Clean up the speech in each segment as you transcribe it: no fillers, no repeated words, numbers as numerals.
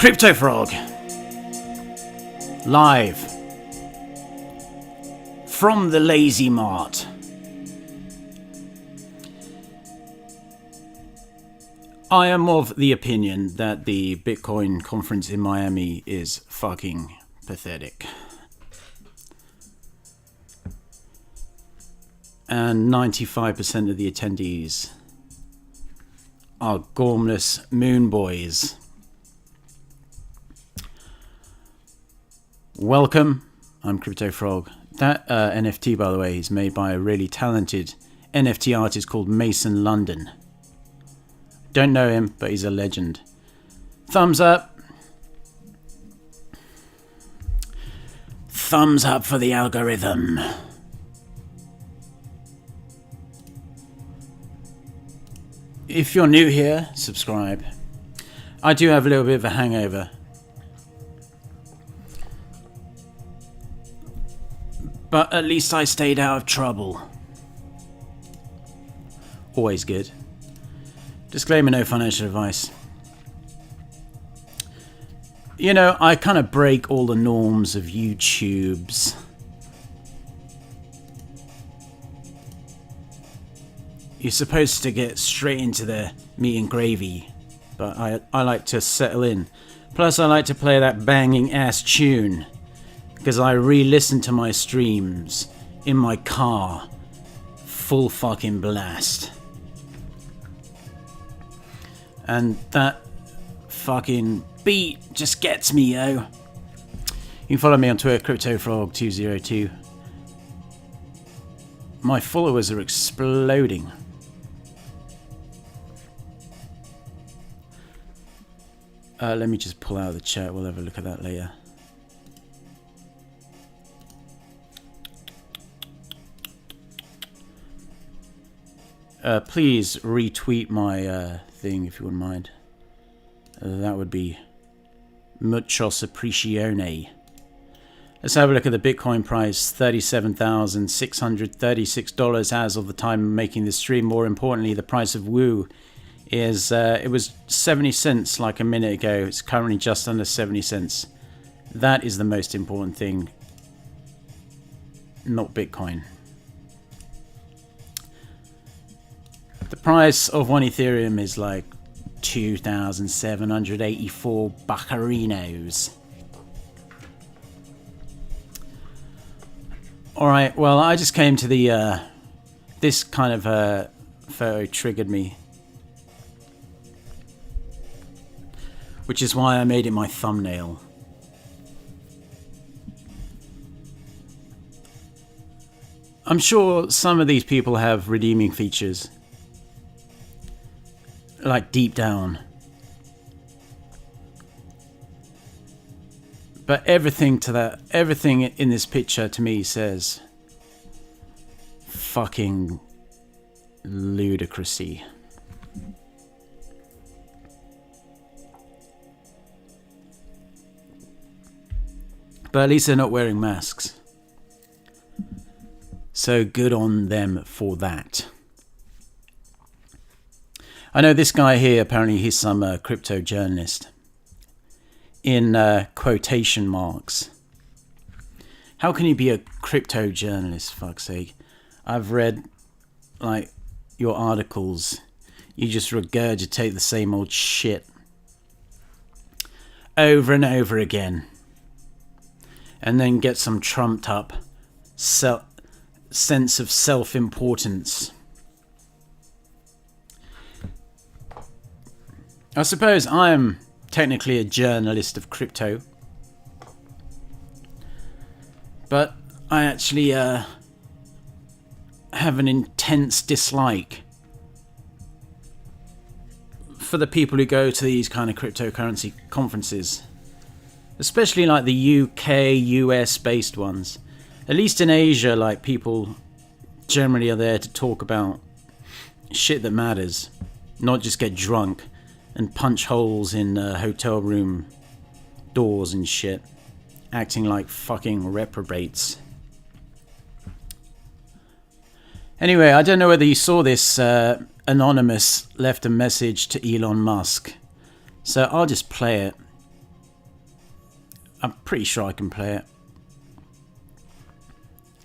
Crypto Frog, live from the Lazy Mart. I am of the opinion that the Bitcoin conference in Miami is fucking pathetic. And 95% of the attendees are gormless moon boys. Welcome, I'm Crypto Frog. That NFT, by the way, is made by a really talented NFT artist called Mason London. Don't know him, but he's a legend. Thumbs up. Thumbs up for the algorithm. If you're new here, subscribe. I do have a little bit of a hangover. But at least I stayed out of trouble. Always good. Disclaimer, no financial advice. You know, I kind of break all the norms of YouTube's you're supposed to get straight into the meat and gravy, but I like to settle in. Plus, I like to play that banging ass tune, because I re-listen to my streams in my car, full fucking blast. And that fucking beat just gets me, yo. You can follow me on Twitter, CryptoFrog202. My followers are exploding. Let me just pull out of the chat. We'll have a look at that later. Please retweet my thing if you wouldn't mind. That would be muchos apprecione. Let's have a look at the Bitcoin price. $37,636 as of the time of making this stream. More importantly, the price of Woo is it was 70 cents like a minute ago. It's currently just under 70 cents. That is the most important thing, not Bitcoin. The price of one Ethereum is like 2,784 buccarinos. Alright, well, I just came to the this kind of photo triggered me, which is why I made it my thumbnail. I'm sure some of these people have redeeming features, like deep down. But everything in this picture to me says fucking ludicrousy. But at least they're not wearing masks. So good on them for that. I know this guy here, apparently he's some crypto journalist. In quotation marks. How can you be a crypto journalist, fuck's sake? I've read, like, your articles. You just regurgitate the same old shit over and over again. And then get some trumped up sense of self-importance. I suppose I am technically a journalist of crypto, but I actually have an intense dislike for the people who go to these kind of cryptocurrency conferences, especially like the UK, US based ones. At least in Asia, like, people generally are there to talk about shit that matters, not just get drunk and punch holes in hotel room doors and shit, acting like fucking reprobates. Anyway, I don't know whether you saw this. Anonymous left a message to Elon Musk, so I'll just play it. I'm pretty sure I can play it.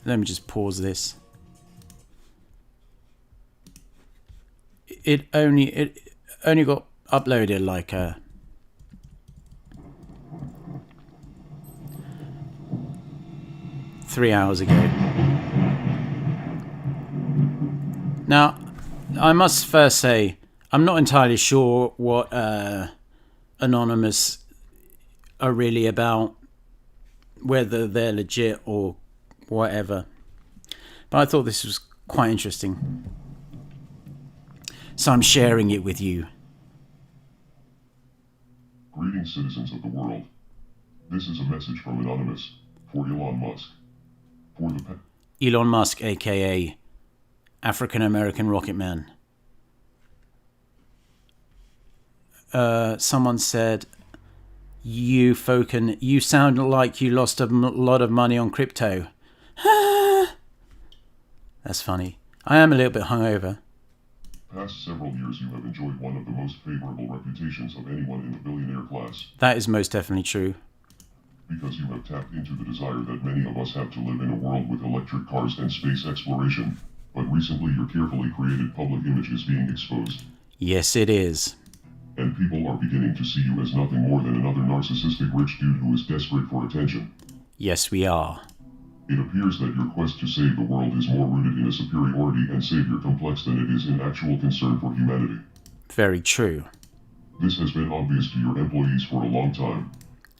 Let me just pause this. It only got uploaded like 3 hours ago. Now, I must first say, I'm not entirely sure what Anonymous are really about, whether they're legit or whatever. But I thought this was quite interesting, so I'm sharing it with you. Greetings, citizens of the world. This is a message from Anonymous for Elon Musk. Elon Musk, aka African American Rocket Man. Someone said, you Foken, you sound like you lost a lot of money on crypto. That's funny. I am a little bit hungover. Past several years you have enjoyed one of the most favorable reputations of anyone in the billionaire class. That is most definitely true. Because you have tapped into the desire that many of us have to live in a world with electric cars and space exploration. But recently your carefully created public image is being exposed. Yes, it is. And people are beginning to see you as nothing more than another narcissistic rich dude who is desperate for attention. Yes, we are. It appears that your quest to save the world is more rooted in a superiority and savior complex than it is in actual concern for humanity. Very true. This has been obvious to your employees for a long time.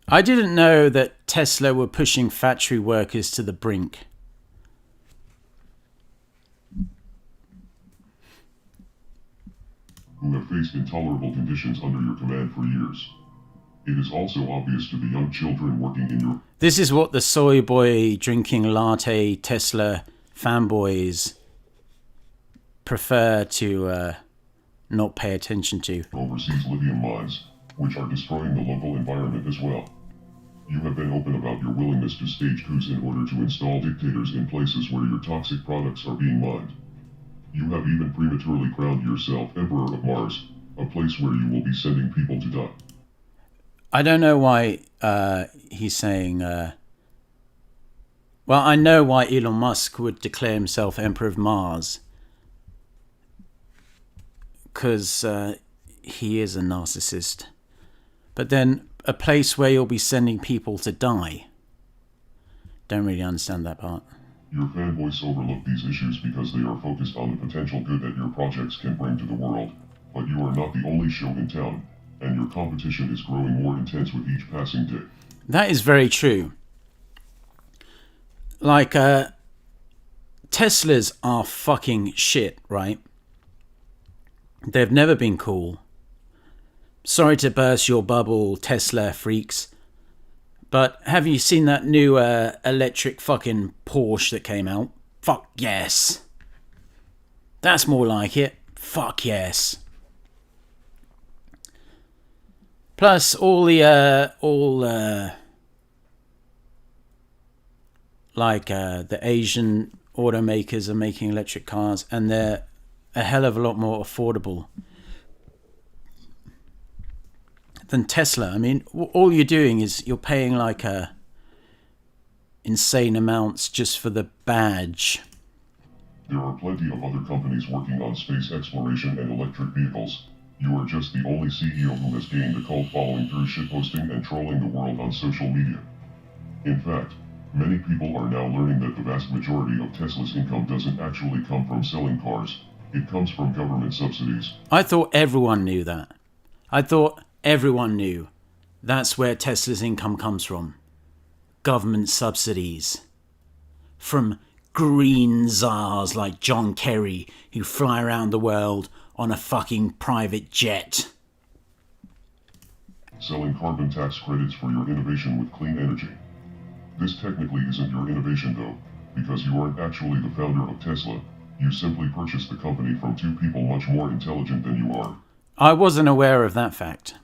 I didn't know that Tesla were pushing factory workers to the brink. Who have faced intolerable conditions under your command for years. It is also obvious to the young children working in your... This is what the soy boy drinking latte Tesla fanboys prefer to not pay attention to. Overseas lithium mines, which are destroying the local environment as well. You have been open about your willingness to stage coups in order to install dictators in places where your toxic products are being mined. You have even prematurely crowned yourself Emperor of Mars, a place where you will be sending people to die. I don't know why he's saying... Well, I know why Elon Musk would declare himself Emperor of Mars. Because he is a narcissist. But then a place where you'll be sending people to die. Don't really understand that part. Your fanboys overlook these issues because they are focused on the potential good that your projects can bring to the world. But you are not the only show in town, and your competition is growing more intense with each passing day. That is very true. Like, Teslas are fucking shit, right? They've never been cool. Sorry to burst your bubble, Tesla freaks. But have you seen that new electric fucking Porsche that came out? Fuck yes. That's more like it. Fuck yes. Plus all the the Asian automakers are making electric cars, and they're a hell of a lot more affordable than Tesla. I mean, all you're doing is you're paying like insane amounts just for the badge. There are plenty of other companies working on space exploration and electric vehicles. You are just the only CEO who has gained a cult following through shitposting and trolling the world on social media. In fact, many people are now learning that the vast majority of Tesla's income doesn't actually come from selling cars. It comes from government subsidies. I thought everyone knew that. I thought everyone knew that's where Tesla's income comes from. Government subsidies. From green czars like John Kerry who fly around the world on a fucking private jet. Selling carbon tax credits for your innovation with clean energy. This technically isn't your innovation though, because you aren't actually the founder of Tesla. You simply purchased the company from two people much more intelligent than you are. I wasn't aware of that fact.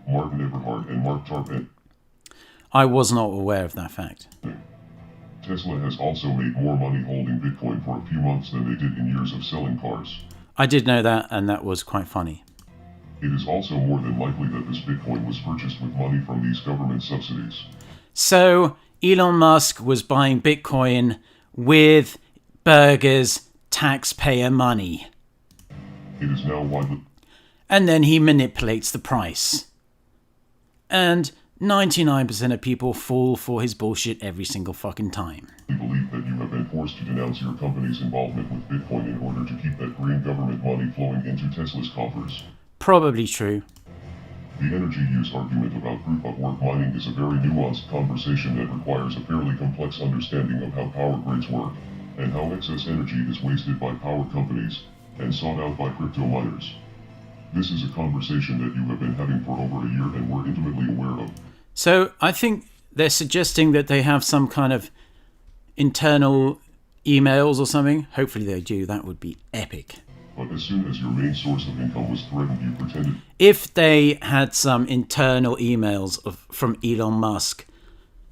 Martin Eberhard and Mark Tarpent. I was not aware of that fact. Tesla has also made more money holding Bitcoin for a few months than they did in years of selling cars. I did know that, and that was quite funny. It is also more than likely that this Bitcoin was purchased with money from these government subsidies. So Elon Musk was buying Bitcoin with burgers, taxpayer money. It is now widely... And then he manipulates the price. And 99% of people fall for his bullshit every single fucking time. We believe that you have been forced to denounce your company's involvement with Bitcoin in order to keep that green government money flowing into Tesla's coffers. Probably true. The energy use argument about proof of work mining is a very nuanced conversation that requires a fairly complex understanding of how power grids work, and how excess energy is wasted by power companies, and sought out by crypto miners. This is a conversation that you have been having for over a year and we're intimately aware of. So I think they're suggesting that they have some kind of internal emails or something. Hopefully they do. That would be epic. But as soon as your main source of income was threatened, you pretended... If they had some internal emails from Elon Musk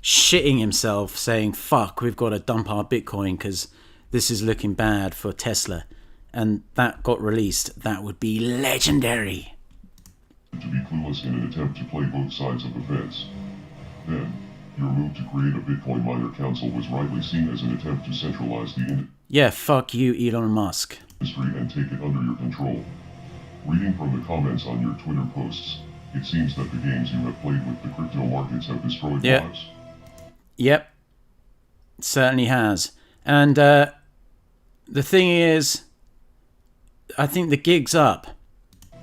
shitting himself saying, fuck, we've got to dump our Bitcoin because this is looking bad for Tesla, and that got released, that would be legendary. ...to be clueless in an attempt to play both sides of the fence. Then, your move to create a Bitcoin miner council was rightly seen as an attempt to centralize the Yeah, fuck you, Elon Musk. ...industry and take it under your control. Reading from the comments on your Twitter posts, it seems that the games you have played with the crypto markets have destroyed lives. Yep. It certainly has. And the thing is, I think the gig's up.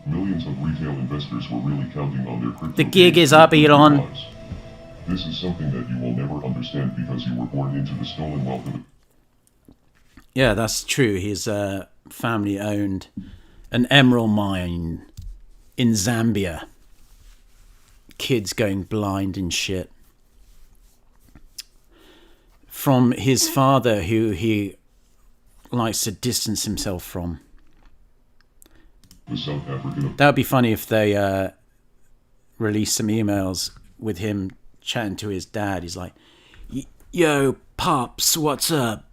Millions of retail investors were really counting on their crypto... The gig is up, Elon. Lives. This is something that you will never understand because you were born into the stolen wealth of it. Yeah, that's true. He's family owned an emerald mine in Zambia. Kids going blind and shit. From his father, who he likes to distance himself from. The South African... That would be funny if they released some emails with him chatting to his dad. He's like, yo, Pops, what's up?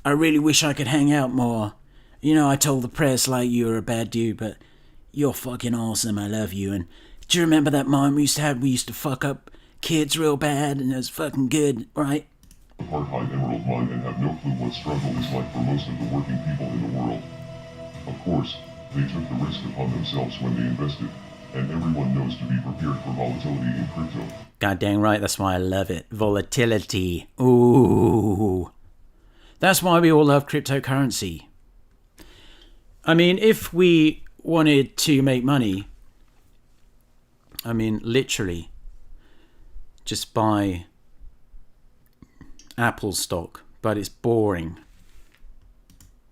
I really wish I could hang out more. You know, I told the press like you were a bad dude, but you're fucking awesome. I love you. And do you remember that moment we used to have? We used to fuck up kids real bad, and it was fucking good, right? Apartheid emerald mine and have no clue what struggle is like for most of the working people in the world. Of course, they took the risk upon themselves when they invested, and everyone knows to be prepared for volatility in crypto. God dang right, that's why I love it. Volatility. Ooh. That's why we all love cryptocurrency. I mean, if we wanted to make money, I mean, literally, just buy Apple stock, but it's boring.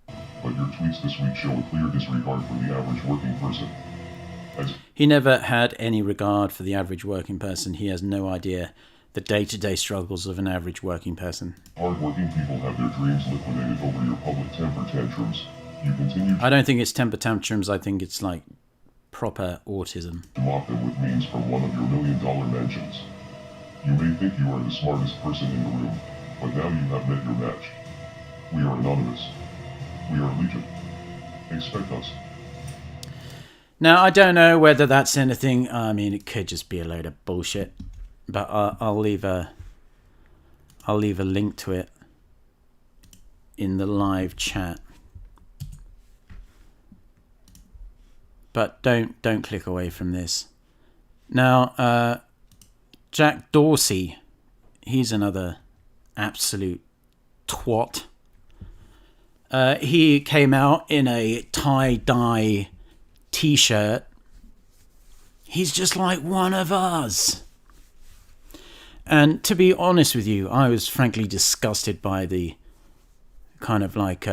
But your tweets this week show a clear disregard for the average working person. He never had any regard for the average working person. He has no idea the day-to-day struggles of an average working person. Hard-working people have their dreams liquidated over your public temper tantrums. You continue I don't think it's temper tantrums. I think it's like proper autism. To mock them with memes from one of your $1 million mansions. You may think you are the smartest person in the room, but now you have met your match. We are anonymous. We are legion. Expect us. Now, I don't know whether that's anything. I mean, it could just be a load of bullshit. But I'll leave a link to it in the live chat. But don't click away from this. Now, Jack Dorsey, he's another absolute twat. He came out in a tie-dye t-shirt. He's just like one of us. And to be honest with you, I was frankly disgusted by the kind of like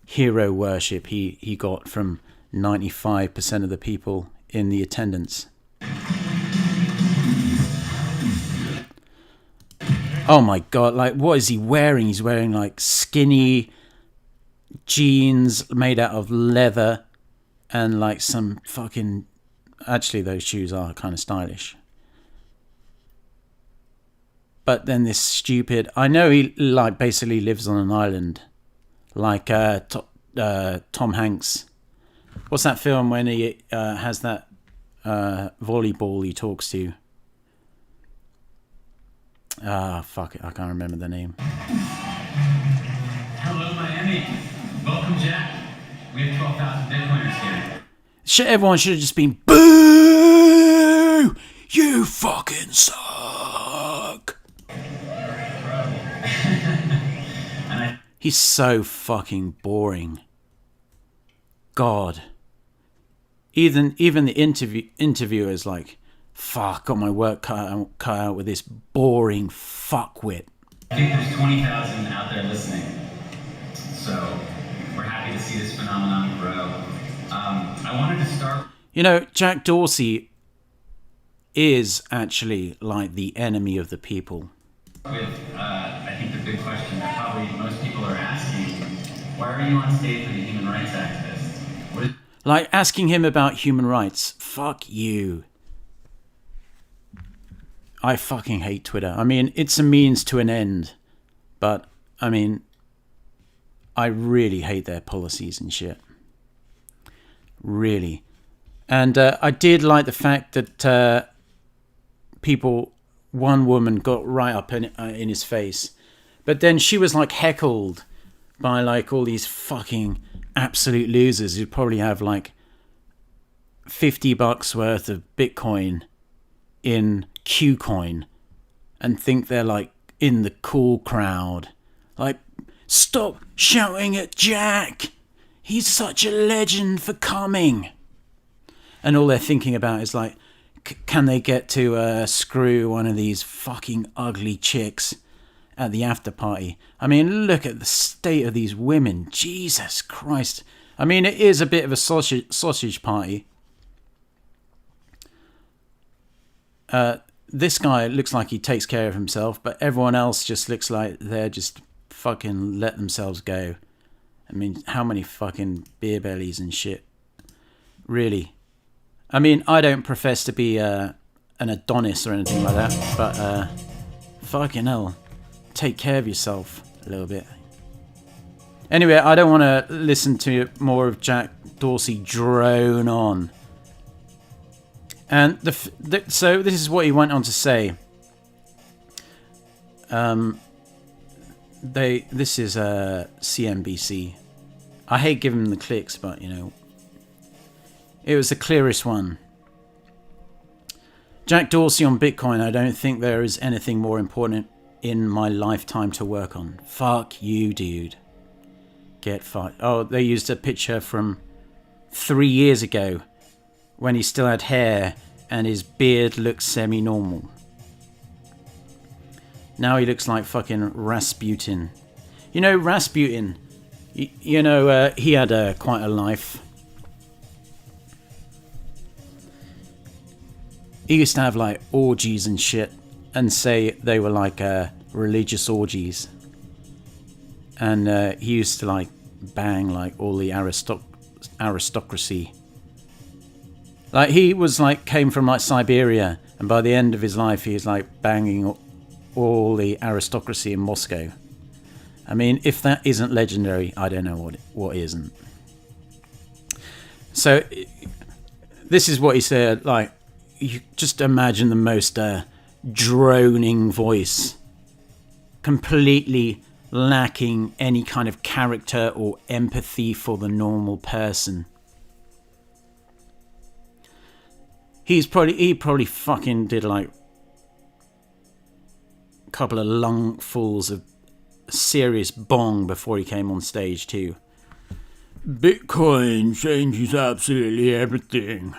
hero worship he got from 95% of the people in the attendance. Oh my god, like what is he wearing? He's wearing like skinny jeans made out of leather and like some fucking... Actually, those shoes are kind of stylish. But then this stupid... I know he like basically lives on an island. Like Tom Hanks. What's that film when he has that volleyball he talks to? Fuck it, I can't remember the name. Hello, Miami. Welcome, Jack. We have 12,000 Bitcoiners here. Everyone should have just been, boo! You fucking suck! He's so fucking boring. God. Even the interviewer's like, fuck, got my work cut out with this boring fuckwit. I think there's 20,000 out there listening. So we're happy to see this phenomenon grow. I wanted to start... You know, Jack Dorsey is actually like the enemy of the people. With, I think the big question that probably most people are asking, why are you on stage with a human rights activist? Like asking him about human rights. Fuck you. I fucking hate Twitter. I mean, it's a means to an end. But, I mean, I really hate their policies and shit. Really. And I did like the fact that one woman got right up in his face. But then she was like heckled by like all these fucking absolute losers who probably have like $50 worth of Bitcoin in Qcoin and think they're like in the cool crowd. Like, stop shouting at Jack! He's such a legend for coming! And all they're thinking about is like, can they get to screw one of these fucking ugly chicks at the after party? I mean, look at the state of these women. Jesus Christ. I mean, it is a bit of a sausage party. This guy looks like he takes care of himself, but everyone else just looks like they're just fucking let themselves go. I mean, how many fucking beer bellies and shit? Really. I mean, I don't profess to be an Adonis or anything like that, but fucking hell, take care of yourself a little bit. Anyway, I don't want to listen to more of Jack Dorsey drone on. And so this is what he went on to say. This is CNBC. I hate giving them the clicks, but you know, it was the clearest one. Jack Dorsey on Bitcoin. I don't think there is anything more important in my lifetime to work on. Fuck you, dude. Get fucked. Oh, they used a picture from 3 years ago when he still had hair and his beard looked semi-normal. Now he looks like fucking Rasputin. You know, Rasputin, he had quite a life. He used to have like orgies and shit and say they were like religious orgies. And he used to like bang like all the aristocracy. Like he was like came from like Siberia, and by the end of his life he was like banging all the aristocracy in Moscow. I mean, if that isn't legendary, I don't know what isn't. So this is what he said. Like, you just imagine the most droning voice, completely lacking any kind of character or empathy for the normal person. He probably fucking did like a couple of lungfuls of serious bong before he came on stage too. Bitcoin changes absolutely everything.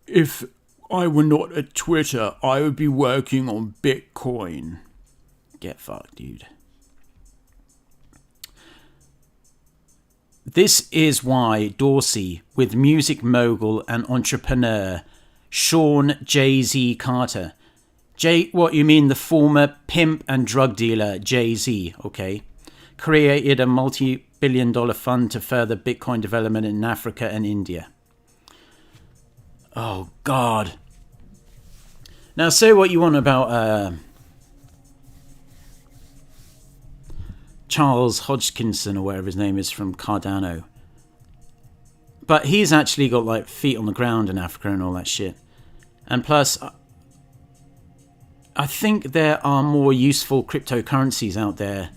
If I were not at Twitter, I would be working on Bitcoin. Get fucked, dude. This is why Dorsey, with music mogul and entrepreneur Sean Jay-Z Carter. What you mean, the former pimp and drug dealer Jay-Z, okay, created a multi-billion-dollar fund to further Bitcoin development in Africa and India. Oh, God. Now, say what you want about Charles Hodgkinson or whatever his name is from Cardano. But he's actually got like feet on the ground in Africa and all that shit. And plus, I think there are more useful cryptocurrencies out there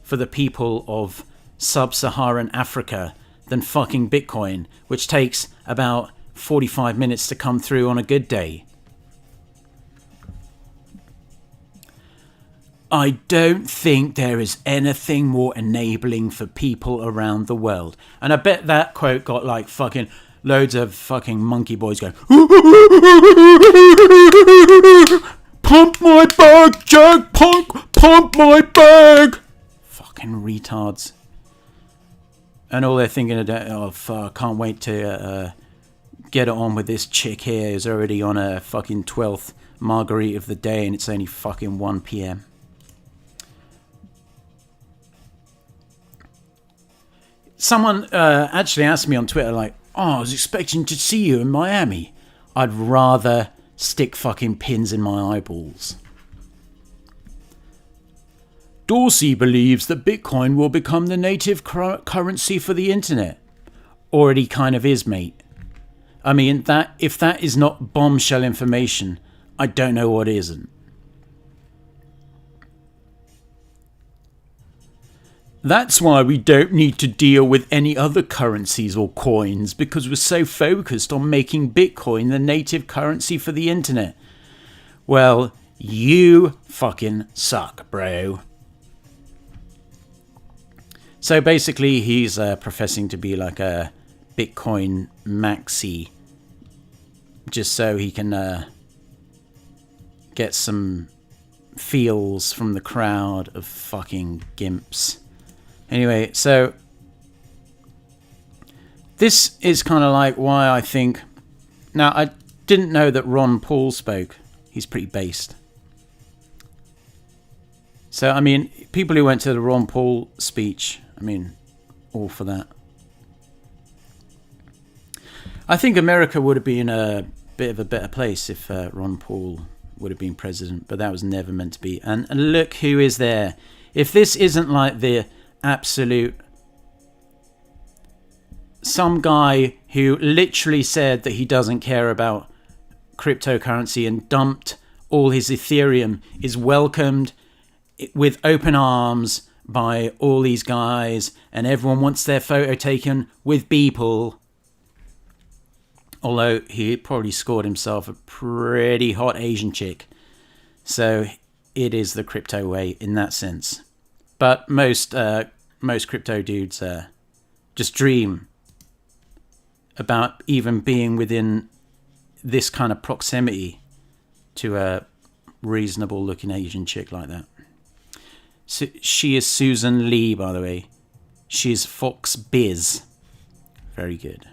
for the people of sub-Saharan Africa than fucking Bitcoin, which takes about 45 minutes to come through on a good day. I don't think there is anything more enabling for people around the world. And I bet that quote got like fucking loads of fucking monkey boys going, pump my bag, Jack, pump my bag. Fucking retards. And all they're thinking of, oh fuck, can't wait to get it on with this chick here who's already on a fucking 12th margarita of the day and it's only fucking 1 p.m. Someone actually asked me on Twitter, like, oh, I was expecting to see you in Miami. I'd rather stick fucking pins in my eyeballs. Dorsey believes that Bitcoin will become the native currency for the internet. Already kind of is, mate. I mean, that if that is not bombshell information, I don't know what isn't. That's why we don't need to deal with any other currencies or coins, because we're so focused on making Bitcoin the native currency for the internet. Well, you fucking suck, bro. So basically, he's professing to be like a Bitcoin maxi, just so he can get some feels from the crowd of fucking gimps. Anyway, so this is kind of like why I think... Now, I didn't know that Ron Paul spoke. He's pretty based. So, I mean, people who went to the Ron Paul speech, I mean, all for that. I think America would have been a bit of a better place if Ron Paul would have been president, but that was never meant to be. And look who is there. If this isn't like the absolute... Some guy who literally said that he doesn't care about cryptocurrency and dumped all his Ethereum is welcomed with open arms by all these guys, and everyone wants their photo taken with Beeple. Although he probably scored himself a pretty hot Asian chick. So it is the crypto way in that sense. But most crypto dudes just dream about even being within this kind of proximity to a reasonable looking Asian chick like that. So she is Susan Lee, by the way. She's Fox Biz. Very good.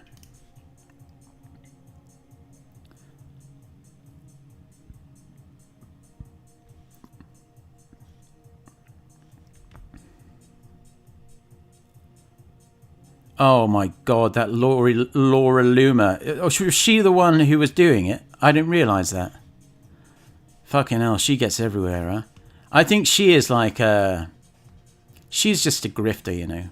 Oh my god, that Laura Loomer. Was she the one who was doing it? I didn't realise that. Fucking hell, she gets everywhere, huh? I think she is like she's just a grifter, you know.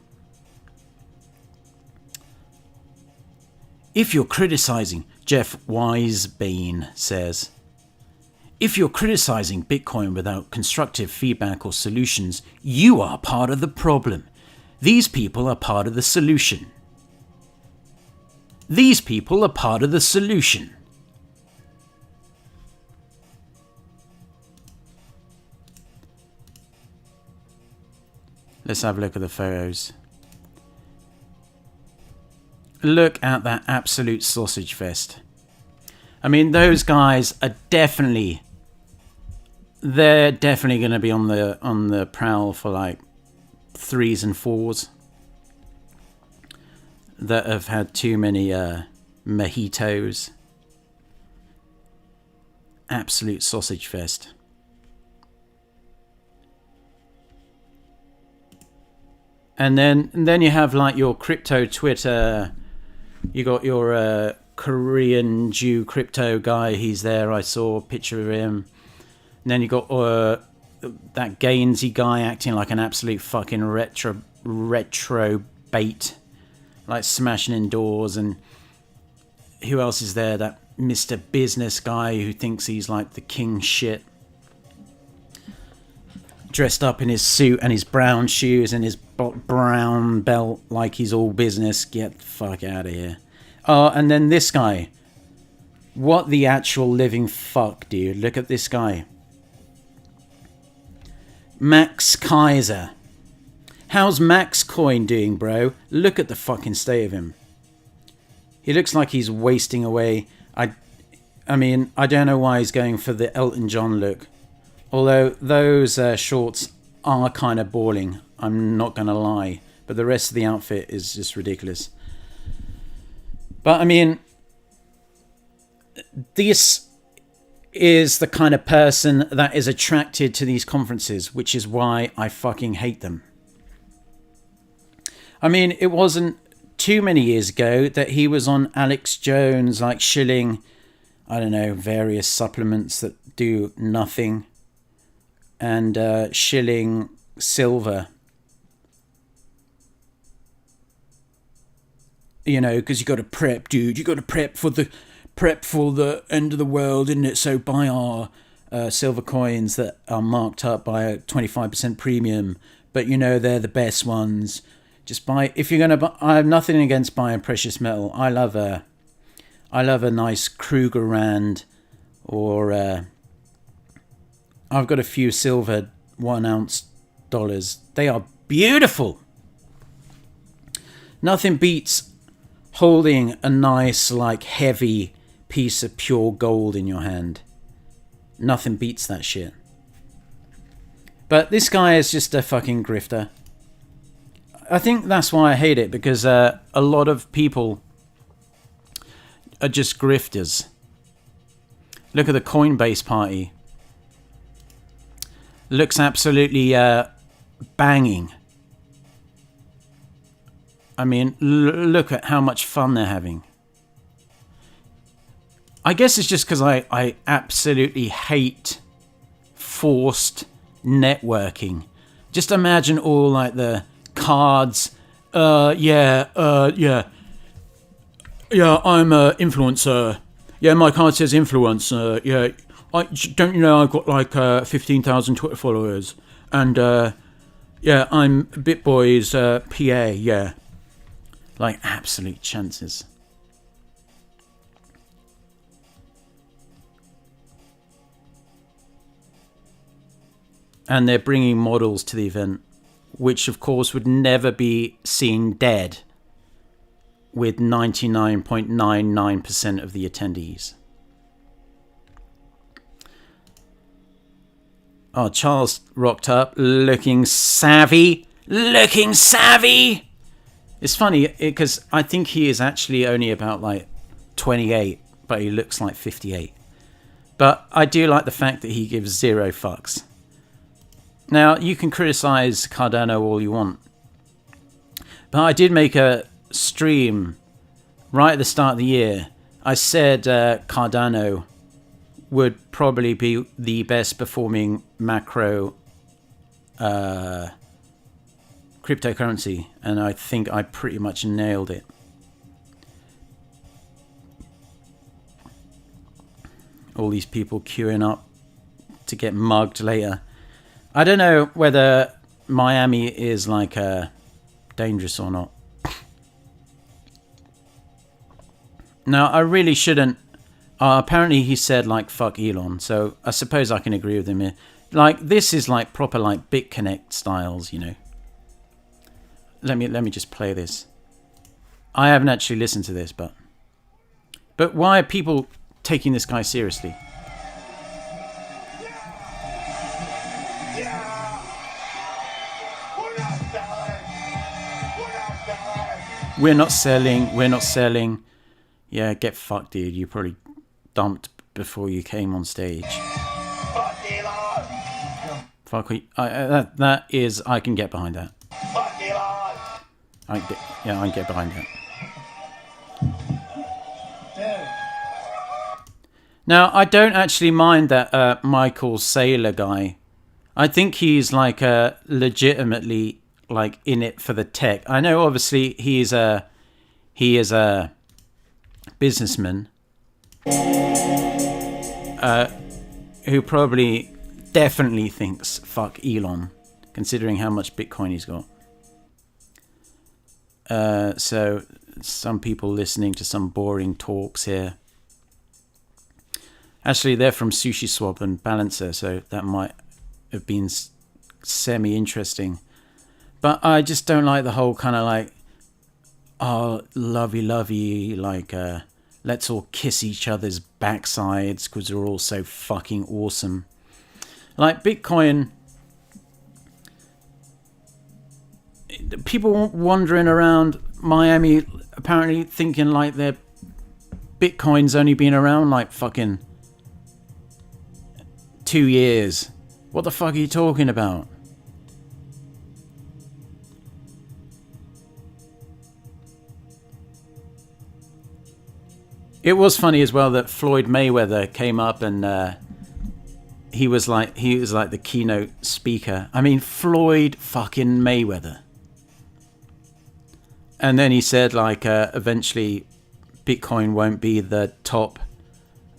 If you're criticising, Jeff Wisebane says, if you're criticising Bitcoin without constructive feedback or solutions, you are part of the problem. These people are part of the solution. These people are part of the solution. Let's have a look at the photos. Look at that absolute sausage fest. I mean, those guys are definitely... They're definitely going to be on the prowl for like 3s and 4s that have had too many mojitos. Absolute sausage fest. And then you have like your crypto Twitter. You got your Korean Jew crypto guy. He's there. I saw a picture of him. And then you got that Gainsy guy acting like an absolute fucking retro bait, like smashing in doors. And who else is there? That Mr. Business guy who thinks he's like the king shit. dressed up in his suit and his brown shoes and his brown belt like he's all business. Get the fuck out of here. Oh, and then this guy. What the actual living fuck, dude. Look at this guy. Max Kaiser. How's Max Coin doing, bro? Look at the fucking state of him. He looks like he's wasting away. I mean, I don't know why he's going for the Elton John look. Although those shorts are kind of balling. I'm not going to lie. But the rest of the outfit is just ridiculous. But I mean, this is the kind of person that is attracted to these conferences, which is why I fucking hate them. I mean, it wasn't too many years ago that he was on Alex Jones, like shilling, I don't know, various supplements that do nothing, and shilling silver. You know, because you got to prep, dude. You got to prep for the end of the world, isn't it? So buy our silver coins that are marked up by a 25% premium, but you know they're the best ones. Just buy, if you're gonna buy. I have nothing against buying precious metal. I love a nice Kruger Rand, or I've got a few silver 1 ounce dollars. They are beautiful. Nothing beats holding a nice, like, heavy piece of pure gold in your hand. Nothing beats that shit. But this guy is just a fucking grifter. I think that's why I hate it, because a lot of people are just grifters. Look at the Coinbase party. Looks absolutely banging. I mean, look at how much fun they're having. I guess it's just because I absolutely hate forced networking. Just imagine all like the cards. Yeah, I'm a influencer. Yeah, my card says influencer. Yeah, don't you know I've got like 15,000 Twitter followers, and yeah, I'm BitBoy's PA. Yeah, like absolute chances. And they're bringing models to the event, which of course would never be seen dead with 99.99% of the attendees. Oh, Charles rocked up, looking savvy. Looking savvy! It's funny, because I think he is actually only about like 28, but he looks like 58. But I do like the fact that he gives zero fucks. Now, you can criticize Cardano all you want, but I did make a stream right at the start of the year. I said Cardano would probably be the best performing macro cryptocurrency, and I think I pretty much nailed it. All these people queuing up to get mugged later. I don't know whether Miami is like dangerous or not. Now, I really shouldn't. Apparently, he said like fuck Elon, so I suppose I can agree with him here. Like this is like proper like BitConnect styles, you know. Let me just play this. I haven't actually listened to this, but why are people taking this guy seriously? We're not selling. Yeah, get fucked, dude. You probably dumped before you came on stage. Fuck Elon! Fuck, that is, I can get behind that. Fuck Elon! I can get behind that. Now, I don't actually mind that Michael Saylor guy. I think he's like legitimately like in it for the tech. I know obviously he is a businessman who probably definitely thinks fuck Elon, considering how much Bitcoin he's got. So some people listening to some boring talks here. Actually, they're from Sushi Swap and Balancer, so that might have been semi-interesting. But I just don't like the whole kind of like, oh, lovey, like, let's all kiss each other's backsides because we're all so fucking awesome. Like, Bitcoin, people wandering around Miami apparently thinking like their Bitcoin's only been around like fucking 2 years. What the fuck are you talking about? It was funny as well that Floyd Mayweather came up and he was like the keynote speaker. I mean, Floyd fucking Mayweather. And then he said like eventually Bitcoin won't be the top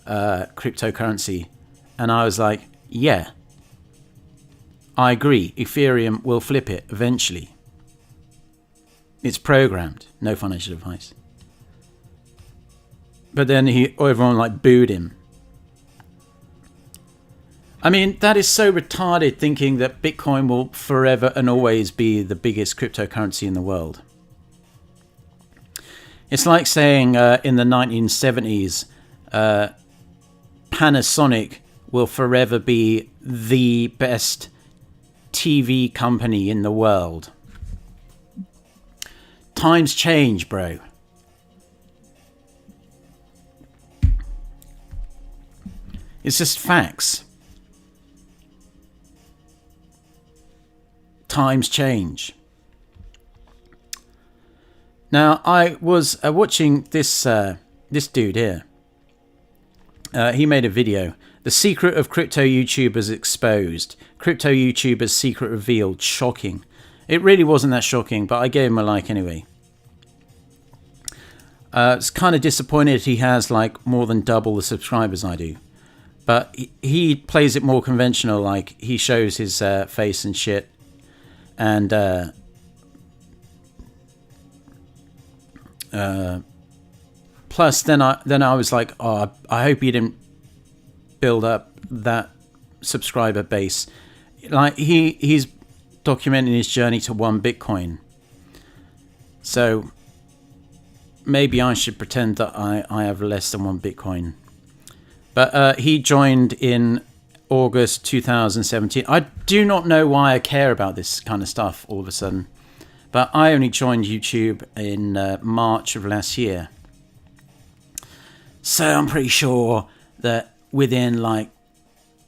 cryptocurrency. And I was like, yeah, I agree. Ethereum will flip it eventually. It's programmed. No financial advice. But then everyone like booed him. I mean, that is so retarded, thinking that Bitcoin will forever and always be the biggest cryptocurrency in the world. It's like saying in the 1970s, Panasonic will forever be the best TV company in the world. Times change, bro. It's just facts. Times change. Now, I was watching this dude here. He made a video. The secret of crypto YouTubers exposed. Crypto YouTubers' secret revealed. Shocking. It really wasn't that shocking, but I gave him a like anyway. It's kind of disappointed he has like more than double the subscribers I do. But he plays it more conventional, like he shows his face and shit. And plus then I was like, oh, I hope he didn't build up that subscriber base. Like he's documenting his journey to 1 Bitcoin. So maybe I should pretend that I have less than 1 Bitcoin. But he joined in August 2017. I do not know why I care about this kind of stuff all of a sudden. But I only joined YouTube in March of last year. So I'm pretty sure that within like,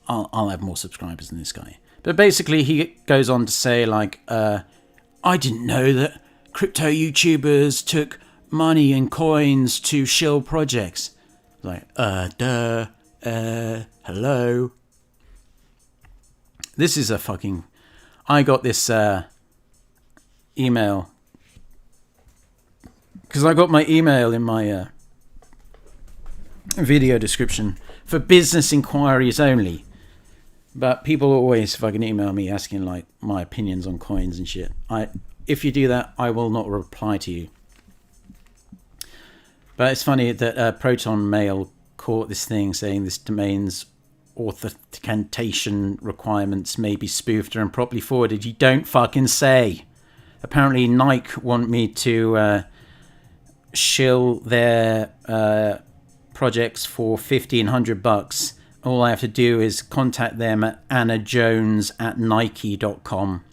I'll have more subscribers than this guy. But basically he goes on to say like, I didn't know that crypto YouTubers took money and coins to shill projects. Like, hello. This is a fucking... I got this email. Because I got my email in my video description for business inquiries only. But people always fucking email me asking like my opinions on coins and shit. If you do that, I will not reply to you. But it's funny that Proton Mail caught this thing saying this domain's authentication requirements may be spoofed or improperly forwarded. You don't fucking say. Apparently Nike want me to shill their projects for $1,500. All I have to do is contact them at annajones@nike.com.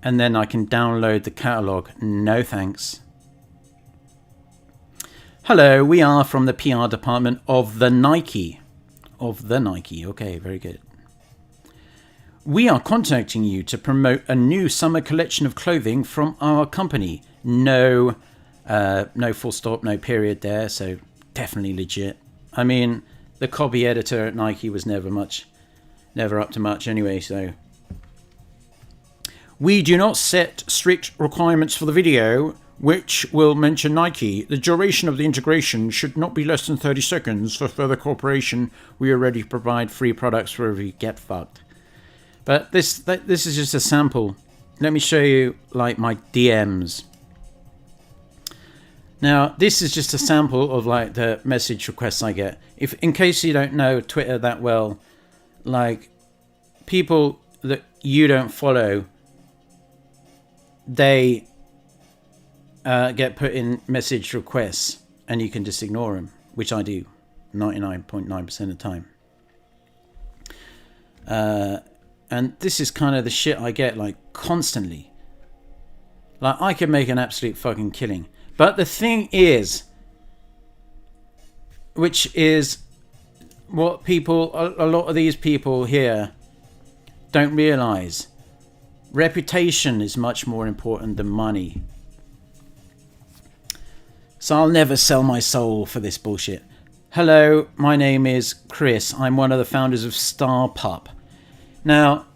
And then I can download the catalog. No thanks. Hello, we are from the PR department of the Nike. Of the Nike, okay, very good. We are contacting you to promote a new summer collection of clothing from our company. No full stop, no period there, so definitely legit. I mean, the copy editor at Nike was never up to much anyway, so. We do not set strict requirements for the video. which will mention Nike. The duration of the integration should not be less than 30 seconds. For further cooperation, we already provide free products wherever you get fucked. But this is just a sample. Let me show you like my DMs. Now, this is just a sample of like the message requests I get. If, in case you don't know Twitter that well, like people that you don't follow, they get put in message requests and you can just ignore them, which I do 99.9% of the time. And this is kind of the shit I get like constantly. Like I could make an absolute fucking killing. But the thing is, which is what people, a lot of these people here don't realize, reputation is much more important than money. So I'll never sell my soul for this bullshit. Hello, my name is Chris. I'm one of the founders of StarPup. Now,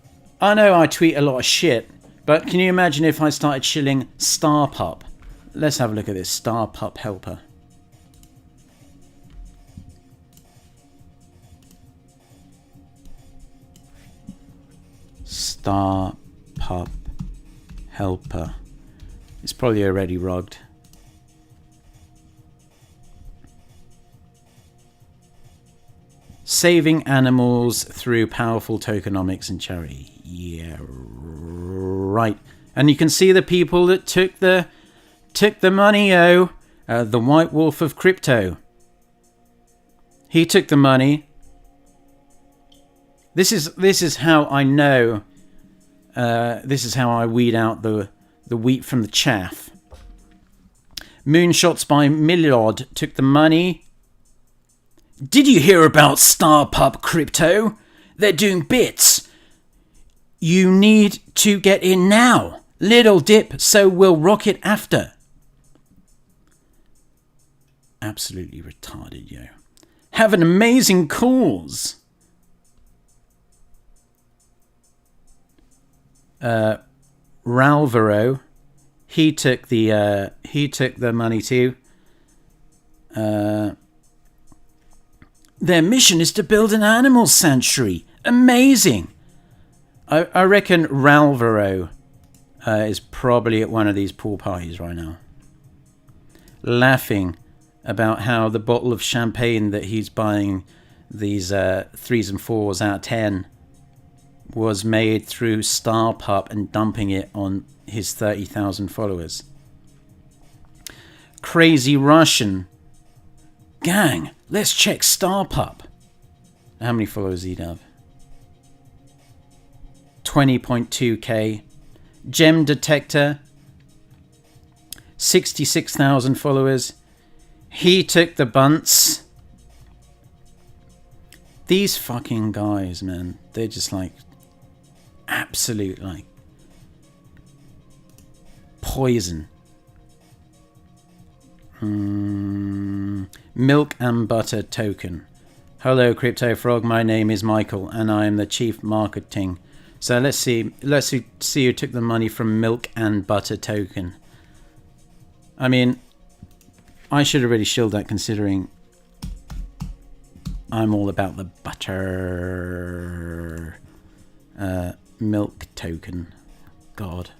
I know I tweet a lot of shit, but can you imagine if I started shilling StarPup? Let's have a look at this. StarPup helper. StarPup helper. It's probably already rugged. Saving animals through powerful tokenomics and charity. Yeah, right. And you can see the people that took the money. The White Wolf of crypto. He took the money. This is how I know. This is how I weed out the wheat from the chaff. Moonshots by Millard took the money. Did you hear about StarPup Crypto? They're doing bits. You need to get in now. Little dip, so we'll rock it after. Absolutely retarded, yo. Have an amazing cause. Ralvaro, he took the money too. Their mission is to build an animal sanctuary. Amazing. I reckon Ralvaro is probably at one of these pool parties right now, laughing about how the bottle of champagne that he's buying these 3s and 4s out of 10 was made through StarPup and dumping it on his 30,000 followers. Crazy Russian. Gang, let's check StarPup. How many followers he'd have? 20.2k. Gem Detector. 66,000 followers. He took the bunts. These fucking guys, man. They're just like absolute like poison. Milk and Butter Token. Hello, Crypto Frog. My name is Michael, and I am the Chief Marketing. So let's see who took the money from Milk and Butter Token. I mean, I should have really shilled that, considering I'm all about the butter. Milk Token. God.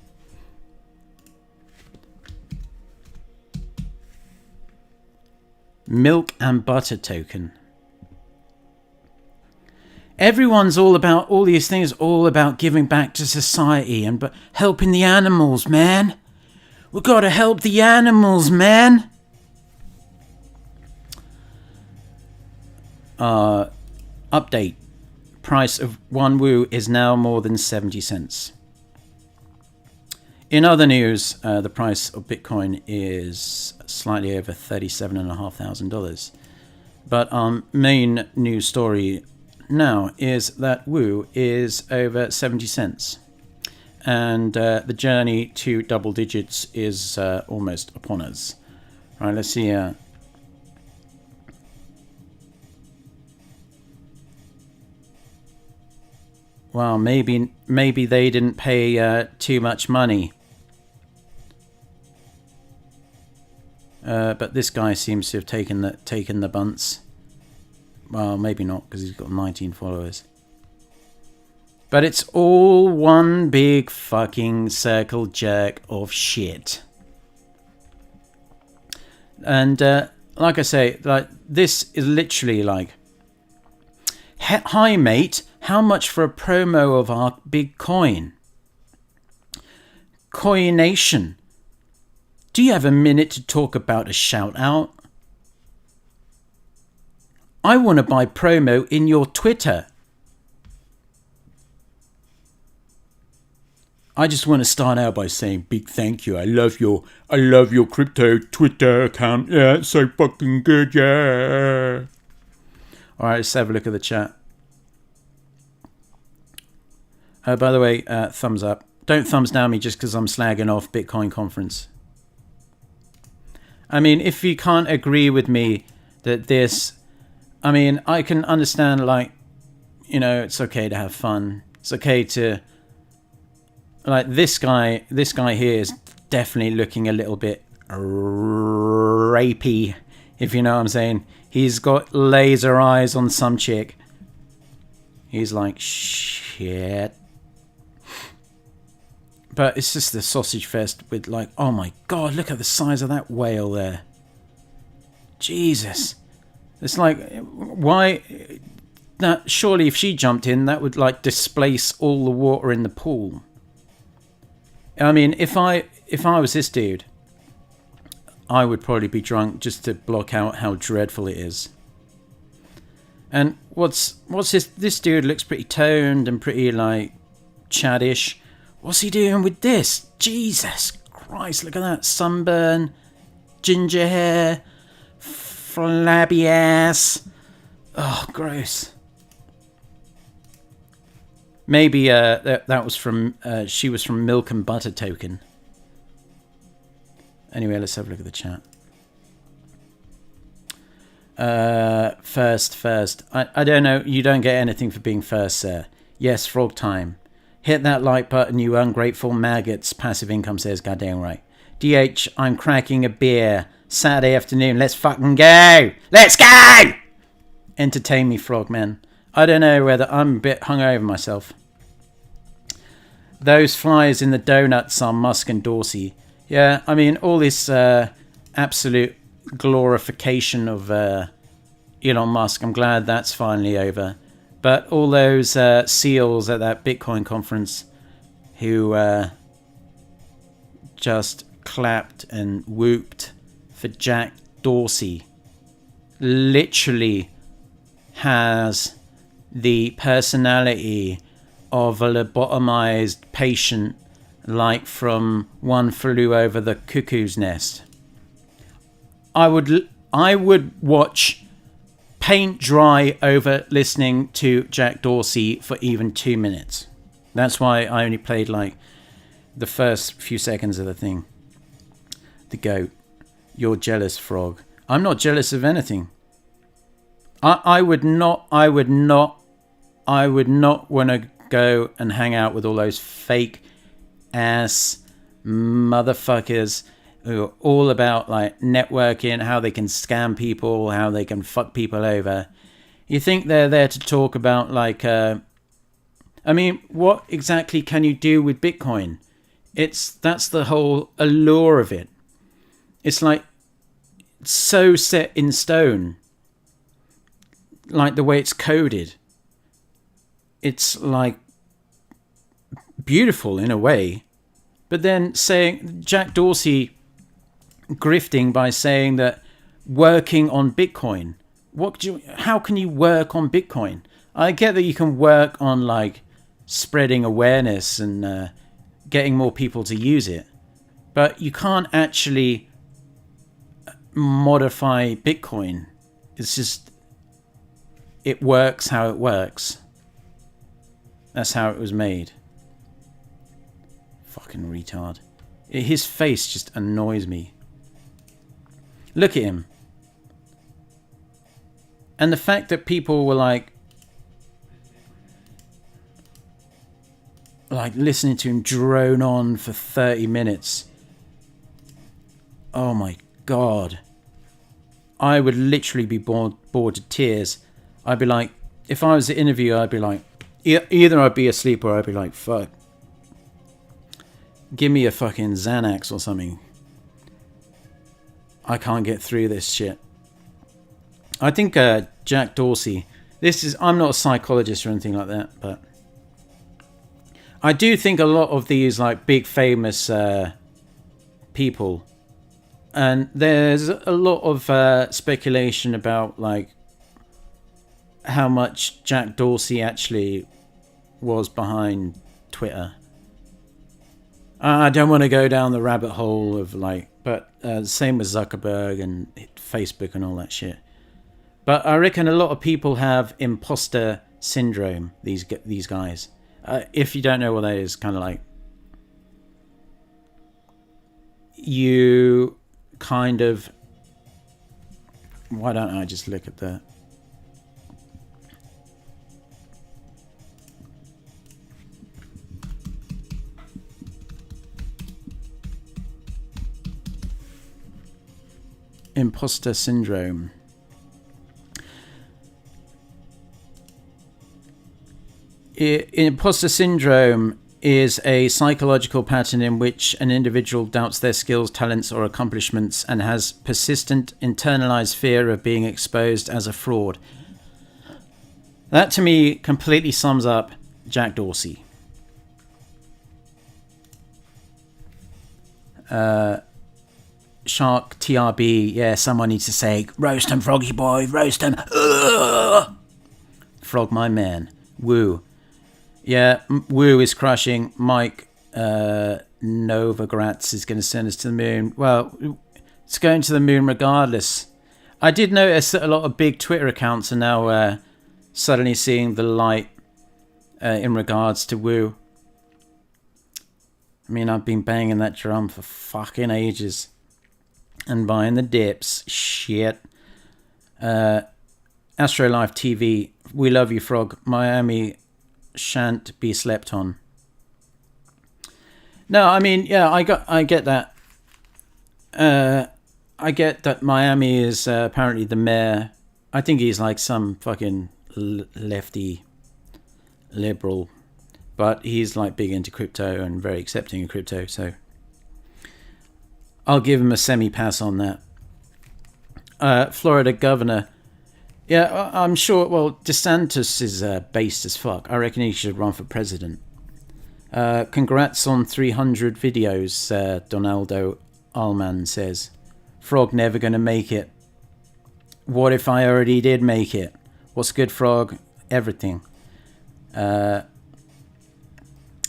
Milk and Butter Token. Everyone's all about, all these things, all about giving back to society and helping the animals, man. We've got to help the animals, man. Update. Price of 1 Woo is now more than 70 cents. In other news, the price of Bitcoin is slightly over $37,500. But our main news story now is that Woo is over 70 cents. And the journey to double digits is almost upon us. All right, let's see. Well, maybe they didn't pay too much money. But this guy seems to have taken the bunts. Well, maybe not, because he's got 19 followers. But it's all one big fucking circle jerk of shit. And like I say, like this is literally like, hi mate, how much for a promo of our big coin? Coination. Do you have a minute to talk about a shout out? I want to buy promo in your Twitter. I just want to start out by saying big thank you. I love your crypto Twitter account. Yeah, it's so fucking good, yeah. All right, let's have a look at the chat. By the way, thumbs up. Don't thumbs down me just because I'm slagging off Bitcoin conference. I mean, if you can't agree with me that this, I mean, I can understand, like, you know, it's okay to have fun. It's okay to, like, this guy here is definitely looking a little bit rapey, if you know what I'm saying. He's got laser eyes on some chick. He's like, shit. But it's just the sausage fest with, like, oh my god, look at the size of that whale there. Jesus. It's like, why? Now, surely if she jumped in, that would, like, displace all the water in the pool. I mean, if I was this dude, I would probably be drunk just to block out how dreadful it is. And what's this dude looks pretty toned and pretty, like, chaddish. What's he doing with this? Jesus Christ, look at that. Sunburn, ginger hair, flabby ass. Oh, gross. Maybe that was from, she was from Milk and Butter Token. Anyway, let's have a look at the chat. First. I don't know, you don't get anything for being first, sir. Yes, frog time. Hit that like button, you ungrateful maggots. Passive income says, goddamn right. DH, I'm cracking a beer. Saturday afternoon, let's fucking go! Let's go! Entertain me, frogman. I don't know whether I'm a bit hungover myself. Those flies in the donuts are Musk and Dorsey. Yeah, I mean, all this absolute glorification of Elon Musk, I'm glad that's finally over. But all those seals at that Bitcoin conference who just clapped and whooped for Jack Dorsey literally has the personality of a lobotomized patient, like from One Flew Over the Cuckoo's Nest. I would watch paint dry over listening to Jack Dorsey for even 2 minutes. That's why I only played like the first few seconds of the thing. The goat. You're jealous, frog. I'm not jealous of anything. I would not want to go and hang out with all those fake ass motherfuckers who are all about like networking, how they can scam people, how they can fuck people over. You think they're there to talk about like I mean, what exactly can you do with Bitcoin? That's the whole allure of it. It's like so set in stone, like the way it's coded. It's like beautiful in a way, but then saying Jack Dorsey grifting by saying that working on Bitcoin. How can you work on Bitcoin? I get that you can work on like spreading awareness and getting more people to use it, but you can't actually modify Bitcoin. It's just, it works how it works. That's how it was made. Fucking retard. His face just annoys me. Look at him. And the fact that people were like listening to him drone on for 30 minutes. Oh my God. I would literally be bored to tears. I'd be like, if I was the interviewer, I'd be like, either I'd be asleep or I'd be like, fuck. Give me a fucking Xanax or something. I can't get through this shit. I think Jack Dorsey, I'm not a psychologist or anything like that, but I do think a lot of these like big famous people, and there's a lot of speculation about like how much Jack Dorsey actually was behind Twitter. I don't want to go down the rabbit hole of like, but same with Zuckerberg and Facebook and all that shit. But I reckon a lot of people have imposter syndrome, these guys. If you don't know what that is, kind of like you kind of... Why don't I just look at the... Imposter syndrome. Imposter syndrome is a psychological pattern in which an individual doubts their skills, talents, or accomplishments and has persistent internalized fear of being exposed as a fraud. That to me completely sums up Jack Dorsey. Shark TRB, yeah, someone needs to say, roast him, Froggy boy, roast him. Ugh! Frog my man. Woo. Yeah, Woo is crushing. Mike Novogratz is going to send us to the moon. Well, it's going to the moon regardless. I did notice that a lot of big Twitter accounts are now suddenly seeing the light in regards to Woo. I mean, I've been banging that drum for fucking ages. And buying the dips. Shit. Astrolife TV. We love you, Frog. Miami shan't be slept on. No, I mean, yeah, I get that. I get that Miami is apparently the mayor. I think he's like some fucking lefty liberal. But he's like big into crypto and very accepting of crypto, so I'll give him a semi-pass on that. Florida governor. Yeah, I'm sure. Well, DeSantis is based as fuck. I reckon he should run for president. Congrats on 300 videos, Donaldo Allman says. Frog never gonna make it. What if I already did make it? What's good, Frog? Everything. Elon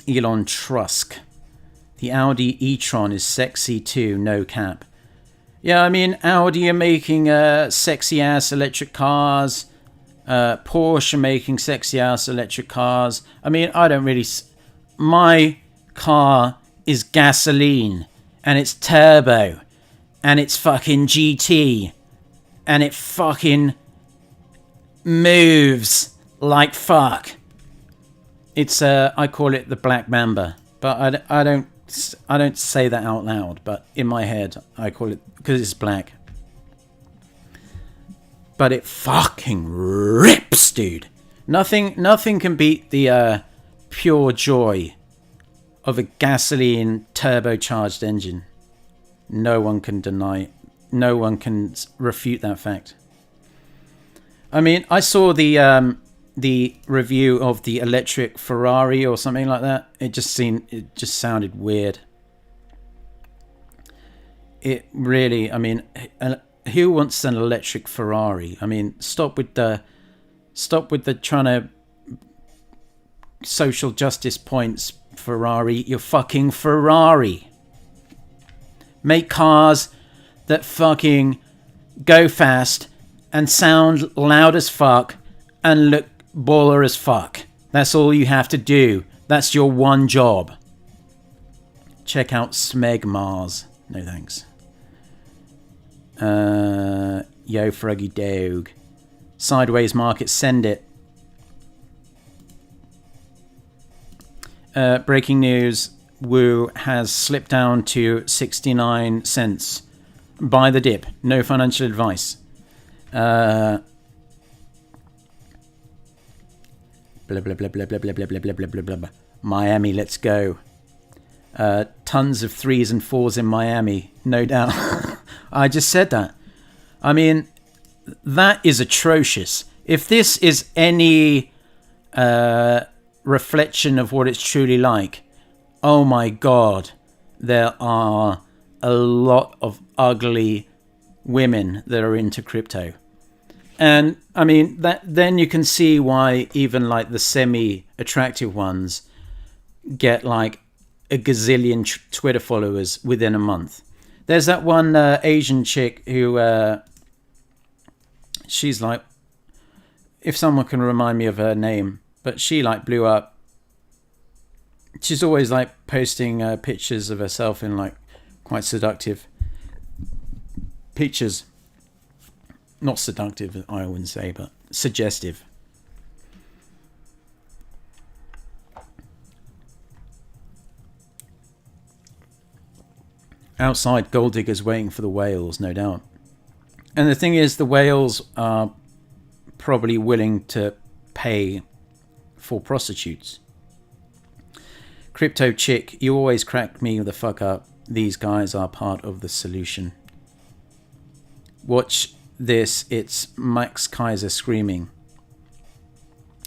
Musk. The Audi e-tron is sexy too, no cap. Yeah, I mean, Audi are making sexy-ass electric cars. Porsche are making sexy-ass electric cars. I mean, I don't really... My car is gasoline, and it's turbo, and it's fucking GT, and it fucking moves like fuck. It's, I call it the Black Mamba, but I don't say that out loud, but in my head I call it because it's black. But it fucking rips, dude. Nothing can beat the pure joy of a gasoline turbocharged engine. No one can deny. No one can refute that fact. I mean, I saw the review of the electric Ferrari or something like that. It just sounded weird. It really, I mean, who wants an electric Ferrari? I mean, stop with the trying to social justice points, Ferrari. You're fucking Ferrari. Make cars that fucking go fast and sound loud as fuck and look baller as fuck. That's all you have to do. That's your one job. Check out Smeg Mars. No thanks. Yo Froggy Dog. Sideways market, send it. Breaking news. Woo has slipped down to 69 cents. Buy the dip. No financial advice. Blah blah blah blah blah blah blah blah blah blah blah blah blah. Miami, let's go. Tons of 3s and 4s in Miami, no doubt. I just said that. I mean, that is atrocious. If this is any reflection of what it's truly like, oh my God, there are a lot of ugly women that are into crypto. And I mean, that then you can see why even like the semi-attractive ones get like a gazillion Twitter followers within a month. There's that one Asian chick who, she's like, if someone can remind me of her name, but she like blew up. She's always like posting pictures of herself in like quite seductive pictures. Not seductive, I wouldn't say, but suggestive. Outside, gold diggers waiting for the whales, no doubt. And the thing is, the whales are probably willing to pay for prostitutes. Crypto chick, you always crack me the fuck up. These guys are part of the solution. Watch this, it's Max Kaiser screaming.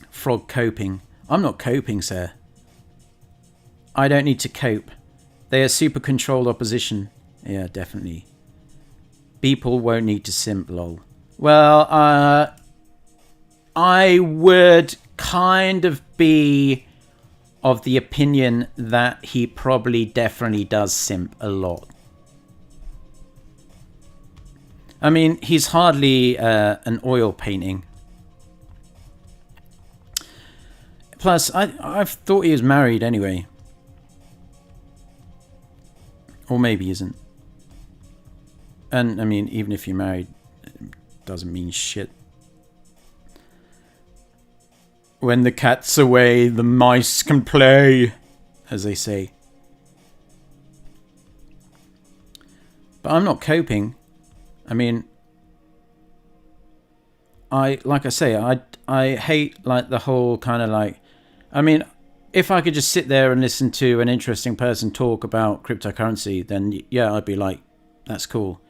Frog coping. I'm not coping, sir. I don't need to cope. They are super controlled opposition. Yeah, definitely. People won't need to simp, lol. Well, I would kind of be of the opinion that he probably definitely does simp a lot. I mean, he's hardly an oil painting. Plus, I thought he was married anyway. Or maybe he isn't. And, I mean, even if you're married, it doesn't mean shit. When the cat's away, the mice can play, as they say. But I'm not coping. I mean, like I say, I hate like the whole kind of like, I mean, if I could just sit there and listen to an interesting person talk about cryptocurrency, then yeah, I'd be like, that's cool.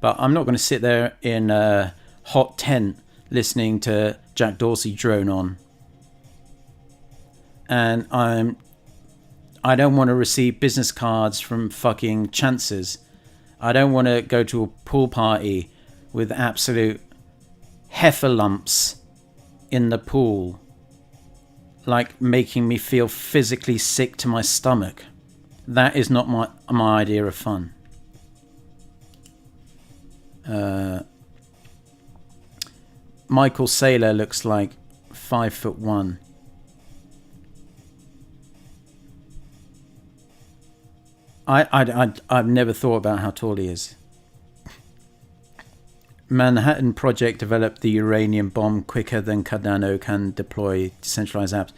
But I'm not going to sit there in a hot tent listening to Jack Dorsey drone on. And I don't want to receive business cards from fucking chances. I don't want to go to a pool party with absolute heifer lumps in the pool, like making me feel physically sick to my stomach. That is not my idea of fun. Michael Saylor looks like 5'1". I've never thought about how tall he is. Manhattan Project developed the uranium bomb quicker than Cardano can deploy decentralized apps.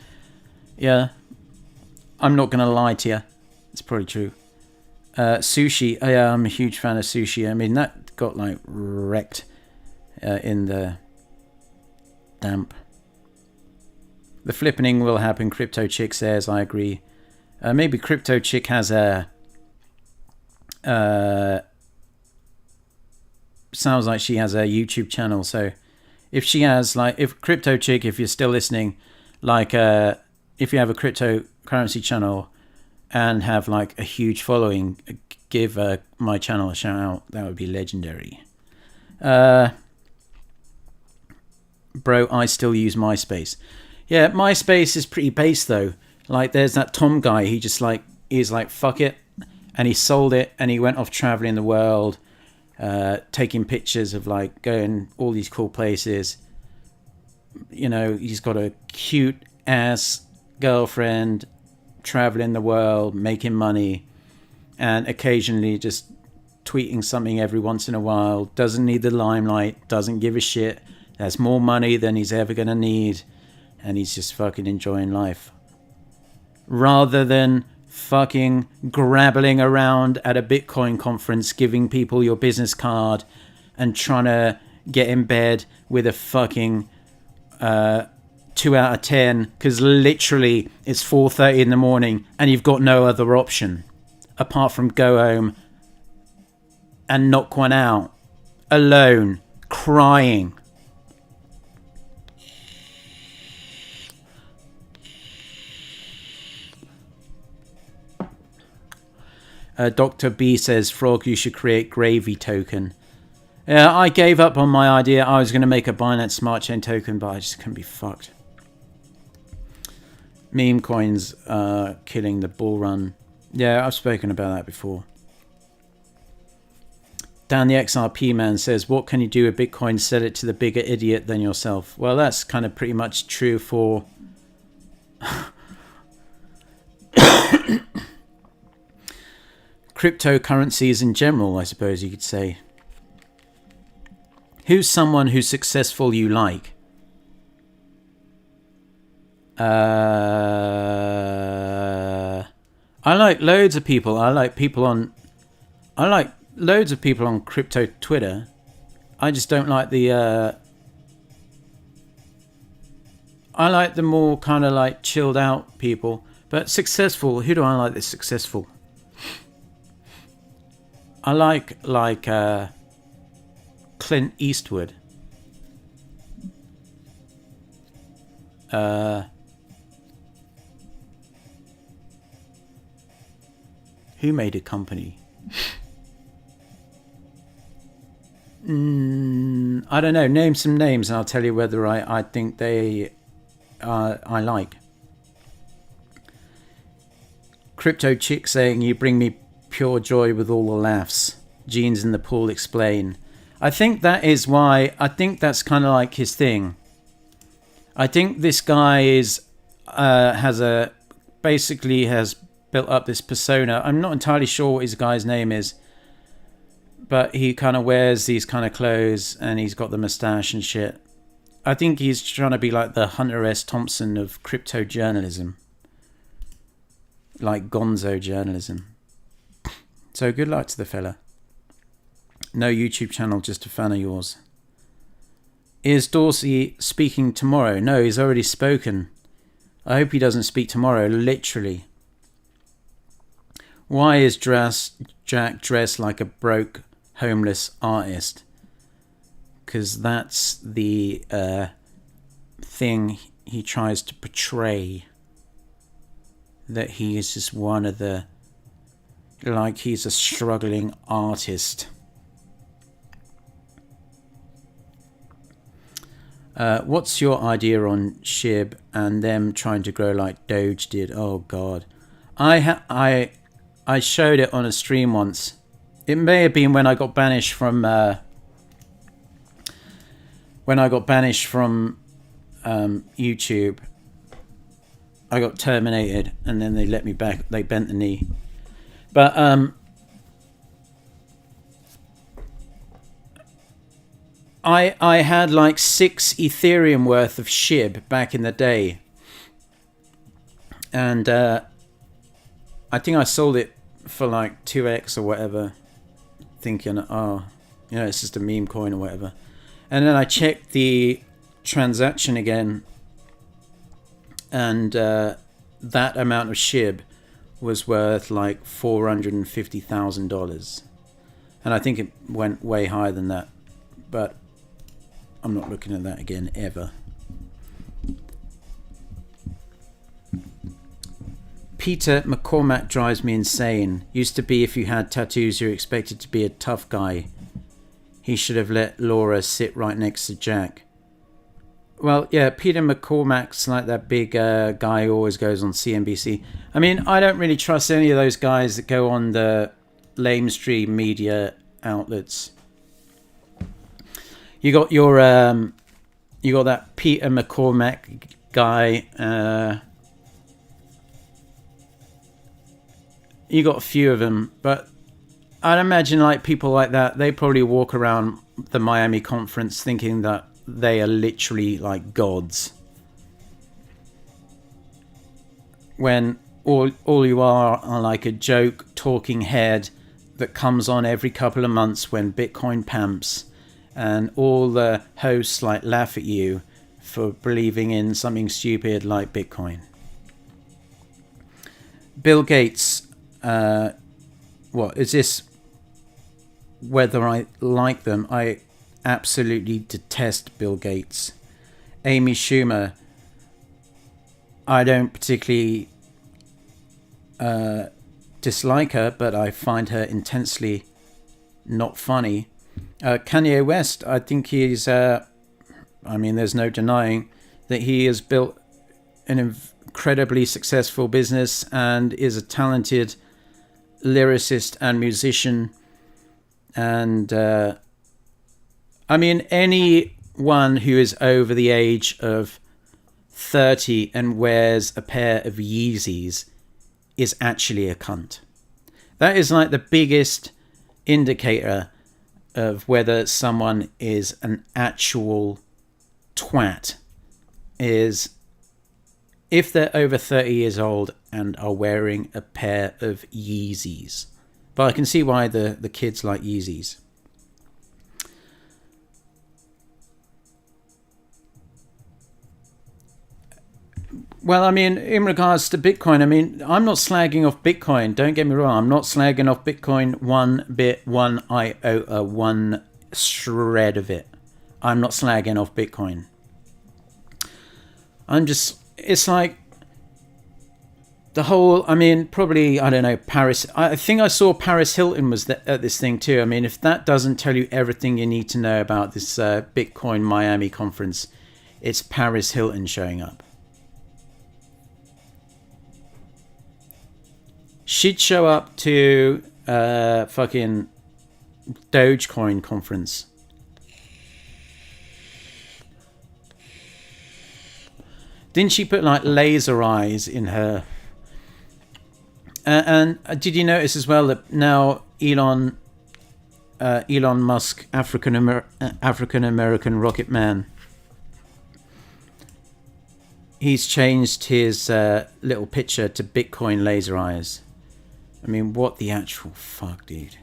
Yeah, I'm not going to lie to you. It's probably true. Sushi. Oh, yeah, I'm a huge fan of sushi. I mean, that got like wrecked in the damp. The flippening will happen, Crypto Chick says. I agree. Maybe Crypto Chick has a... sounds like she has a YouTube channel, so if she has, like, if Crypto Chick, if you're still listening, like, if you have a cryptocurrency channel and have like a huge following, give my channel a shout out. That would be legendary. Bro, I still use MySpace. Yeah, MySpace is pretty base though. Like, there's that Tom guy, he's like fuck it, and he sold it, and he went off traveling the world, taking pictures of like going all these cool places. You know, he's got a cute ass girlfriend, traveling the world, making money, and occasionally just tweeting something every once in a while. Doesn't need the limelight, doesn't give a shit, has more money than he's ever gonna need, and he's just fucking enjoying life. Rather than fucking grabbling around at a Bitcoin conference, giving people your business card and trying to get in bed with a fucking 2 out of 10 because literally it's 4:30 in the morning and you've got no other option apart from go home and knock one out alone, crying. Dr. B says, Frog, you should create gravy token. Yeah, I gave up on my idea. I was going to make a Binance Smart Chain token, but I just couldn't be fucked. Meme coins killing the bull run. Yeah, I've spoken about that before. Dan the XRP man says, what can you do with Bitcoin? Sell it to the bigger idiot than yourself. Well, that's kind of pretty much true for... cryptocurrencies in general, I suppose you could say. Who's someone who's successful you like? I like loads of people. I like loads of people on crypto Twitter. I just don't like the I like the more kind of like chilled out people. But successful, who do I like that's successful? I like Clint Eastwood. Who made a company? I don't know. Name some names and I'll tell you whether I think they I like. Crypto Chick saying, you bring me pure joy with all the laughs. Jeans in the pool explain. I think that is why. I think that's kind of like his thing. I think this guy is basically has built up this persona. I'm not entirely sure what his guy's name is, but he kind of wears these kind of clothes and he's got the mustache and shit. I think he's trying to be like the Hunter S. Thompson of crypto journalism, like gonzo journalism. So good luck to the fella. No YouTube channel, just a fan of yours. Is Dorsey speaking tomorrow? No, he's already spoken. I hope he doesn't speak tomorrow, literally. Why is Jack dressed like a broke, homeless artist? Because that's the thing he tries to portray. That he is just one of the... like he's a struggling artist. What's your idea on SHIB and them trying to grow like Doge did? Oh God, I showed it on a stream once. It may have been when I got banished from YouTube. I got terminated, and then they let me back. They bent the knee, but I had like 6 Ethereum worth of SHIB back in the day. And I think I sold it for like 2x or whatever. Thinking, oh, you know, it's just a meme coin or whatever. And then I checked the transaction again. And that amount of SHIB was worth like $450,000. And I think it went way higher than that. But I'm not looking at that again, ever. Peter McCormack drives me insane. Used to be if you had tattoos, you're expected to be a tough guy. He should have let Laura sit right next to Jack. Well, yeah, Peter McCormack's like that big guy who always goes on CNBC. I mean, I don't really trust any of those guys that go on the lamestream media outlets. You got your, you got that Peter McCormack guy. You got a few of them, but I'd imagine like people like that, they probably walk around the Miami conference thinking that they are literally like gods. When all you are like a joke talking head that comes on every couple of months when Bitcoin pamps, and all the hosts like laugh at you for believing in something stupid like Bitcoin. Bill Gates, what is this? Whether I like them, I absolutely detest Bill Gates. Amy Schumer, I don't particularly dislike her, but I find her intensely not funny. Kanye West, I think he's, I mean, there's no denying that he has built an incredibly successful business and is a talented lyricist and musician. And, I mean, anyone who is over the age of 30 and wears a pair of Yeezys is actually a cunt. That is like the biggest indicator of whether someone is an actual twat, is if they're over 30 years old and are wearing a pair of Yeezys. But I can see why the kids like Yeezys. Well, I mean, in regards to Bitcoin, I mean, I'm not slagging off Bitcoin. Don't get me wrong. I'm not slagging off Bitcoin one bit, one iota, one shred of it. I'm not slagging off Bitcoin. I'm just, it's like the whole, I mean, probably, I don't know, Paris. I think I saw Paris Hilton was at this thing too. I mean, if that doesn't tell you everything you need to know about this Bitcoin Miami conference, it's Paris Hilton showing up. She'd show up to fucking Dogecoin conference. Didn't she put like laser eyes in her? And did you notice as well that now Elon Musk, African American rocket man, he's changed his little picture to Bitcoin laser eyes. I mean, what the actual fuck, dude?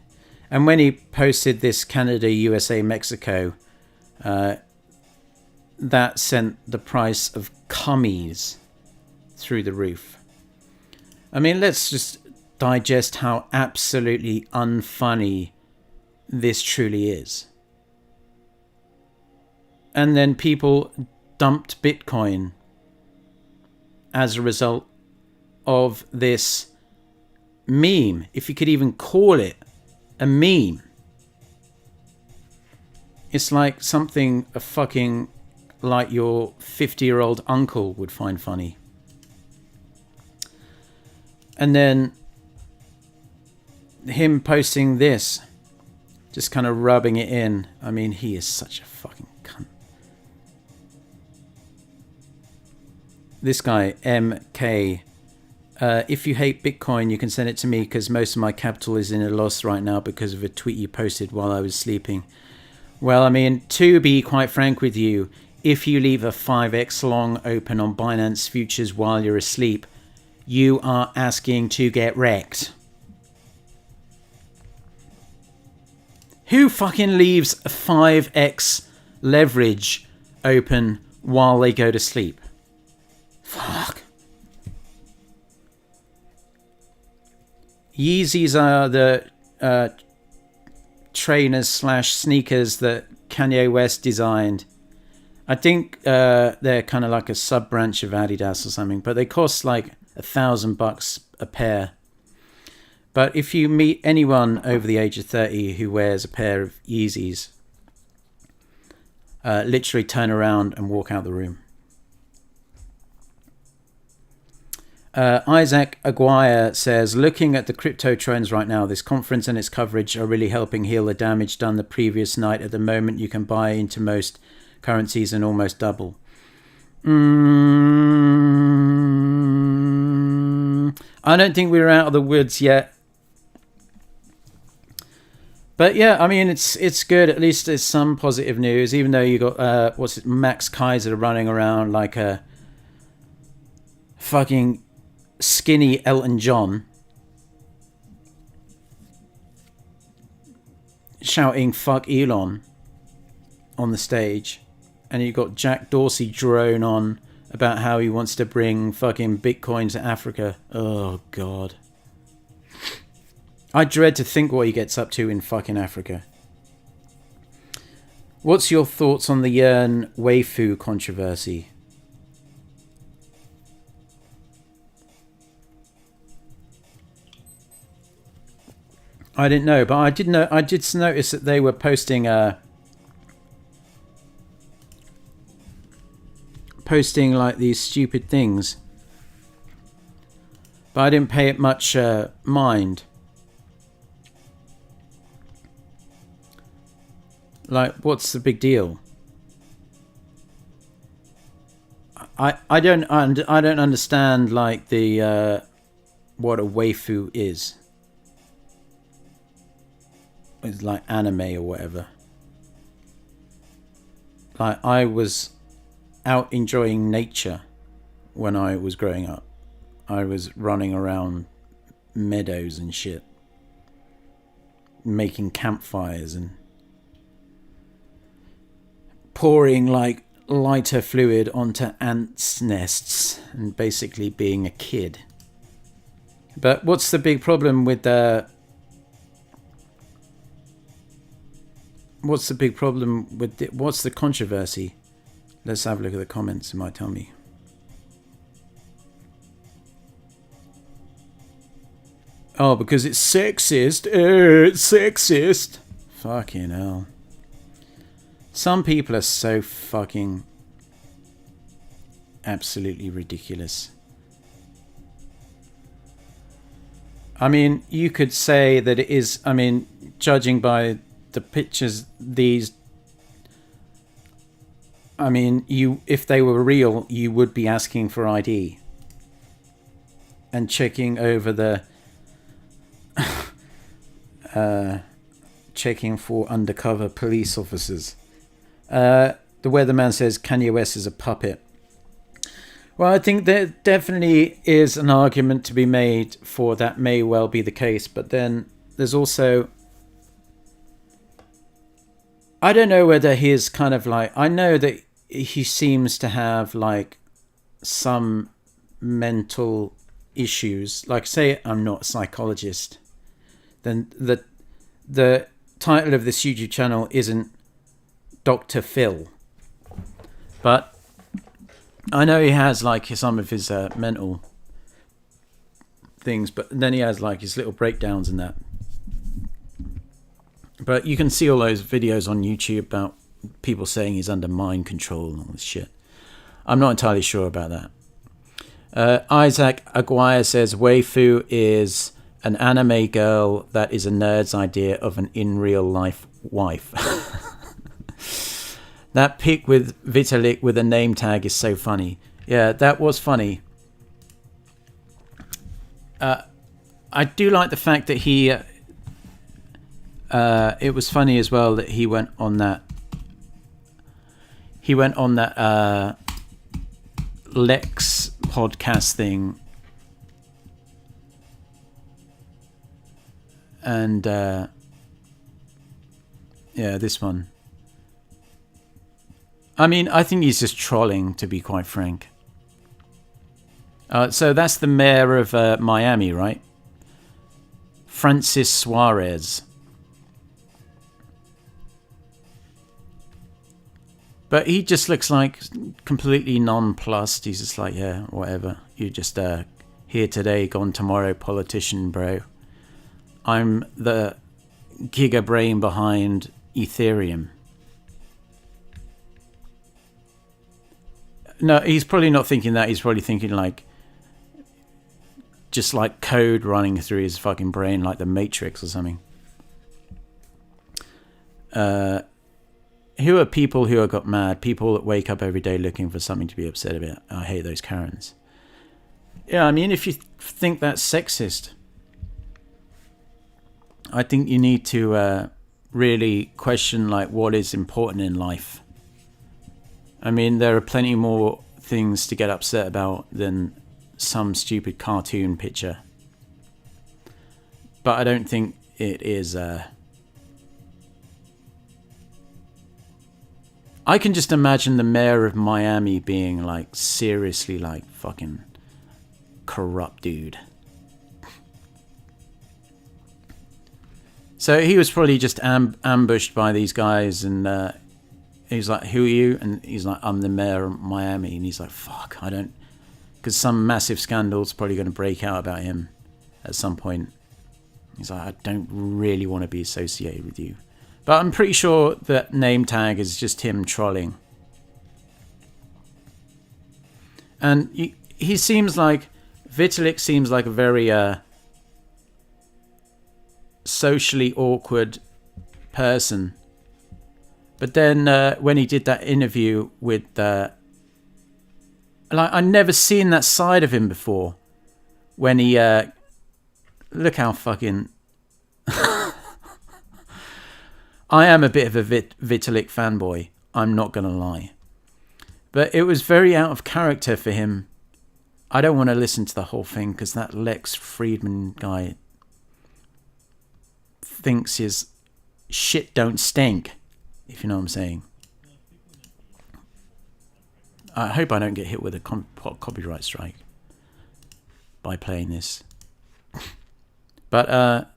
And when he posted this Canada, USA, Mexico, that sent the price of cummies through the roof. I mean, let's just digest how absolutely unfunny this truly is. And then people dumped Bitcoin as a result of this meme, if you could even call it a meme. It's like something a fucking like your 50-year-old uncle would find funny. And then him posting this, just kind of rubbing it in. I mean, he is such a fucking cunt. This guy, MK, if you hate Bitcoin, you can send it to me because most of my capital is in a loss right now because of a tweet you posted while I was sleeping. Well, I mean, to be quite frank with you, if you leave a 5x long open on Binance Futures while you're asleep, you are asking to get wrecked. Who fucking leaves a 5x leverage open while they go to sleep? Fuck. Yeezys are the trainers / sneakers that Kanye West designed. I think they're kind of like a sub-branch of Adidas or something, but they cost like $1,000 a pair. But if you meet anyone over the age of 30 who wears a pair of Yeezys, literally turn around and walk out the room. Isaac Aguirre says, looking at the crypto trends right now, this conference and its coverage are really helping heal the damage done the previous night. At the moment, you can buy into most currencies and almost double. I don't think we're out of the woods yet. But yeah, I mean, it's good. At least there's some positive news, even though you got, Max Kaiser running around like a fucking skinny Elton John shouting "fuck Elon" on the stage, and you got Jack Dorsey drone on about how he wants to bring fucking Bitcoin to Africa. Oh god, I dread to think what he gets up to in fucking Africa. What's your thoughts on the Yearn waifu controversy? I didn't know, but I did notice that they were posting like these stupid things, but I didn't pay it much mind. Like, what's the big deal? I don't understand like the what a waifu is. It's like anime or whatever. Like, I was out enjoying nature when I was growing up. I was running around meadows and shit, making campfires and pouring like lighter fluid onto ants' nests and basically being a kid. But what's the big problem with what's the controversy? Let's have a look at the comments. It might tell me. Oh, because it's sexist. It's sexist. Fucking hell. Some people are so fucking absolutely ridiculous. I mean, you could say that it is, I mean, judging by the pictures, these, I mean, if they were real, you would be asking for ID and checking over the checking for undercover police officers. The weatherman says Kanye West is a puppet. Well, I think there definitely is an argument to be made for that may well be the case, but then there's also, I don't know whether he is kind of like, I know that he seems to have like some mental issues. Like, say I'm not a psychologist, then the title of this YouTube channel isn't Dr. Phil, but I know he has like some of his mental things, but then he has like his little breakdowns and that. But you can see all those videos on YouTube about people saying he's under mind control and all this shit. I'm not entirely sure about that. Isaac Aguirre says waifu is an anime girl that is a nerd's idea of an in real life wife. That pic with Vitalik with a name tag is so funny. Yeah, that was funny. I do like the fact that he... it was funny as well that he went on that... Lex podcast thing. And... yeah, this one. I mean, I think he's just trolling, to be quite frank. So that's the mayor of Miami, right? Francis Suarez. But he just looks like completely nonplussed. He's just like, yeah, whatever. You're just here today, gone tomorrow politician, bro. I'm the giga brain behind Ethereum. No, he's probably not thinking that. He's probably thinking like, just like code running through his fucking brain, like the Matrix or something. Who are people who have got mad? People that wake up every day looking for something to be upset about. I hate those Karens. Yeah, I mean, if you think that's sexist, I think you need to really question like what is important in life. I mean, there are plenty more things to get upset about than some stupid cartoon picture. But I don't think it is... I can just imagine the mayor of Miami being like seriously like fucking corrupt dude. So he was probably just ambushed by these guys, and he's like, "Who are you?" And he's like, "I'm the mayor of Miami." And he's like, "Fuck, I don't," because some massive scandal's probably going to break out about him at some point. He's like, "I don't really want to be associated with you." But I'm pretty sure that name tag is just him trolling. And he seems like... Vitalik seems like a very socially awkward person. But then when he did that interview with... like, I'd never seen that side of him before. When he... look how fucking... I am a bit of a Vitalik fanboy. I'm not going to lie. But it was very out of character for him. I don't want to listen to the whole thing because that Lex Friedman guy thinks his shit don't stink, if you know what I'm saying. I hope I don't get hit with a copyright strike by playing this. But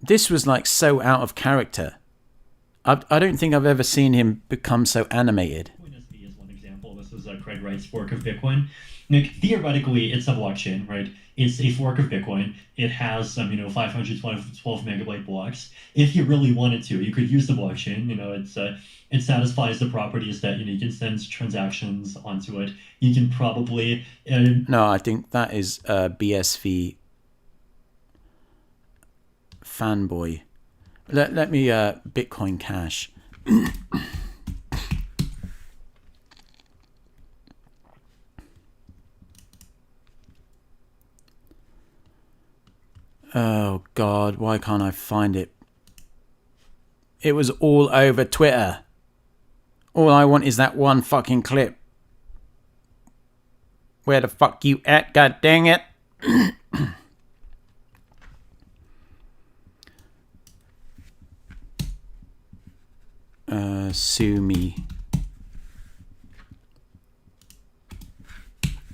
this was like so out of character. I don't think I've ever seen him become so animated. Is one example. This is Craig Wright's fork of Bitcoin. Like, theoretically, it's a blockchain, right? It's a fork of Bitcoin. It has some, 512 megabyte blocks. If you really wanted to, you could use the blockchain. It satisfies the properties that you can send transactions onto it. You can probably no, I think that is BSV fanboy. Let me Bitcoin Cash. Oh God, why can't I find it? It was all over Twitter. All I want is that one fucking clip. Where the fuck you at, god dang it? Sue me.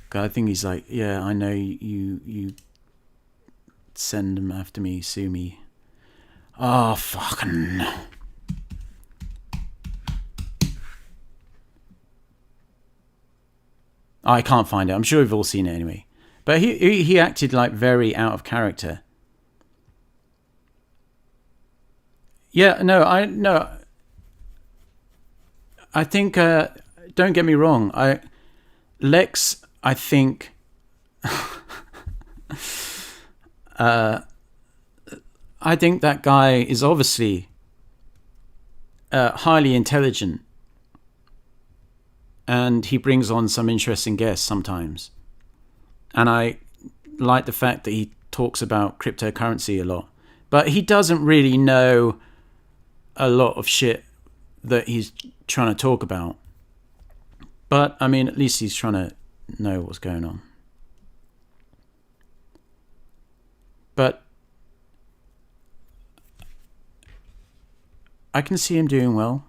God, I think he's like, yeah, I know you send them after me, sue me. Oh, fucking... I can't find it. I'm sure we've all seen it anyway. But he acted like very out of character. Yeah, no, I think, don't get me wrong, Lex, I think, I think that guy is obviously highly intelligent, and he brings on some interesting guests sometimes. And I like the fact that he talks about cryptocurrency a lot, but he doesn't really know a lot of shit that he's trying to talk about. But I mean, at least he's trying to know what's going on. But I can see him doing well.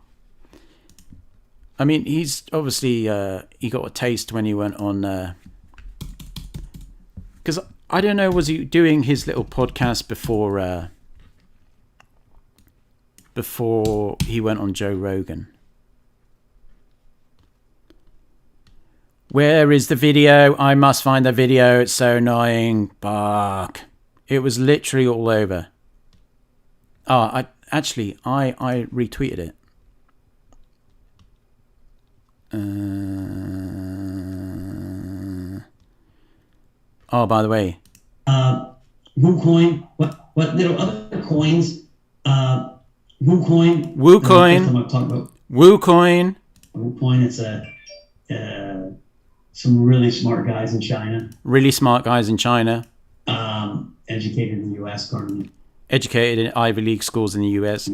I mean, he's obviously he got a taste when he went on, because I don't know, was he doing his little podcast before he went on Joe Rogan? Where is the video? I must find the video. It's so annoying. Fuck. It was literally all over. Oh, I retweeted it. Oh, by the way. WooCoin. What little other coins? WooCoin. WooCoin. WooCoin. WooCoin. It's some really smart guys in China. Educated in the U.S. currently. Educated in Ivy League schools in the U.S.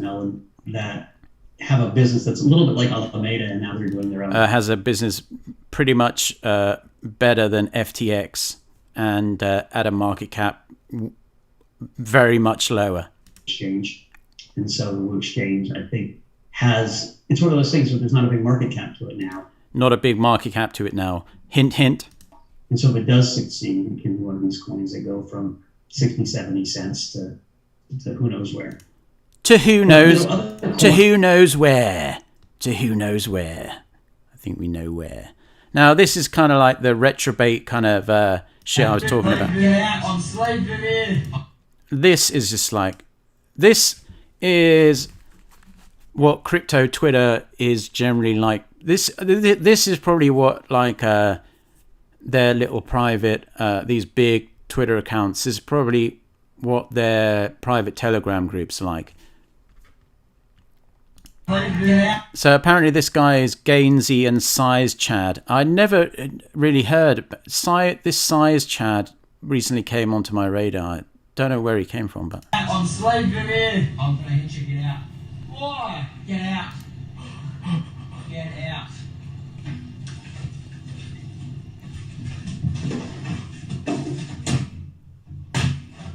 That have a business that's a little bit like Alameda, and now they're doing their own. Has a business pretty much better than FTX, and at a market cap very much lower. Exchange. And so the Wu Exchange, I think, it's one of those things where there's not a big market cap to it now. Not a big market cap to it now. Hint, hint. And so if it does succeed in one of these coins, they go from 60, 70 cents to who knows where. To who knows? To who knows where? To who knows where? I think we know where. Now, this is kind of like the retrobate kind of shit I was talking about. This is just like... This is what crypto Twitter is generally like. This is probably what like their little private, these big Twitter accounts is probably what their private Telegram groups are like. So apparently this guy is Gainsey and Size Chad. I never really heard this Size Chad recently came onto my radar. I don't know where he came from, but on slave baby. I'm gonna hit you. Get out. Boy, get out. Get out.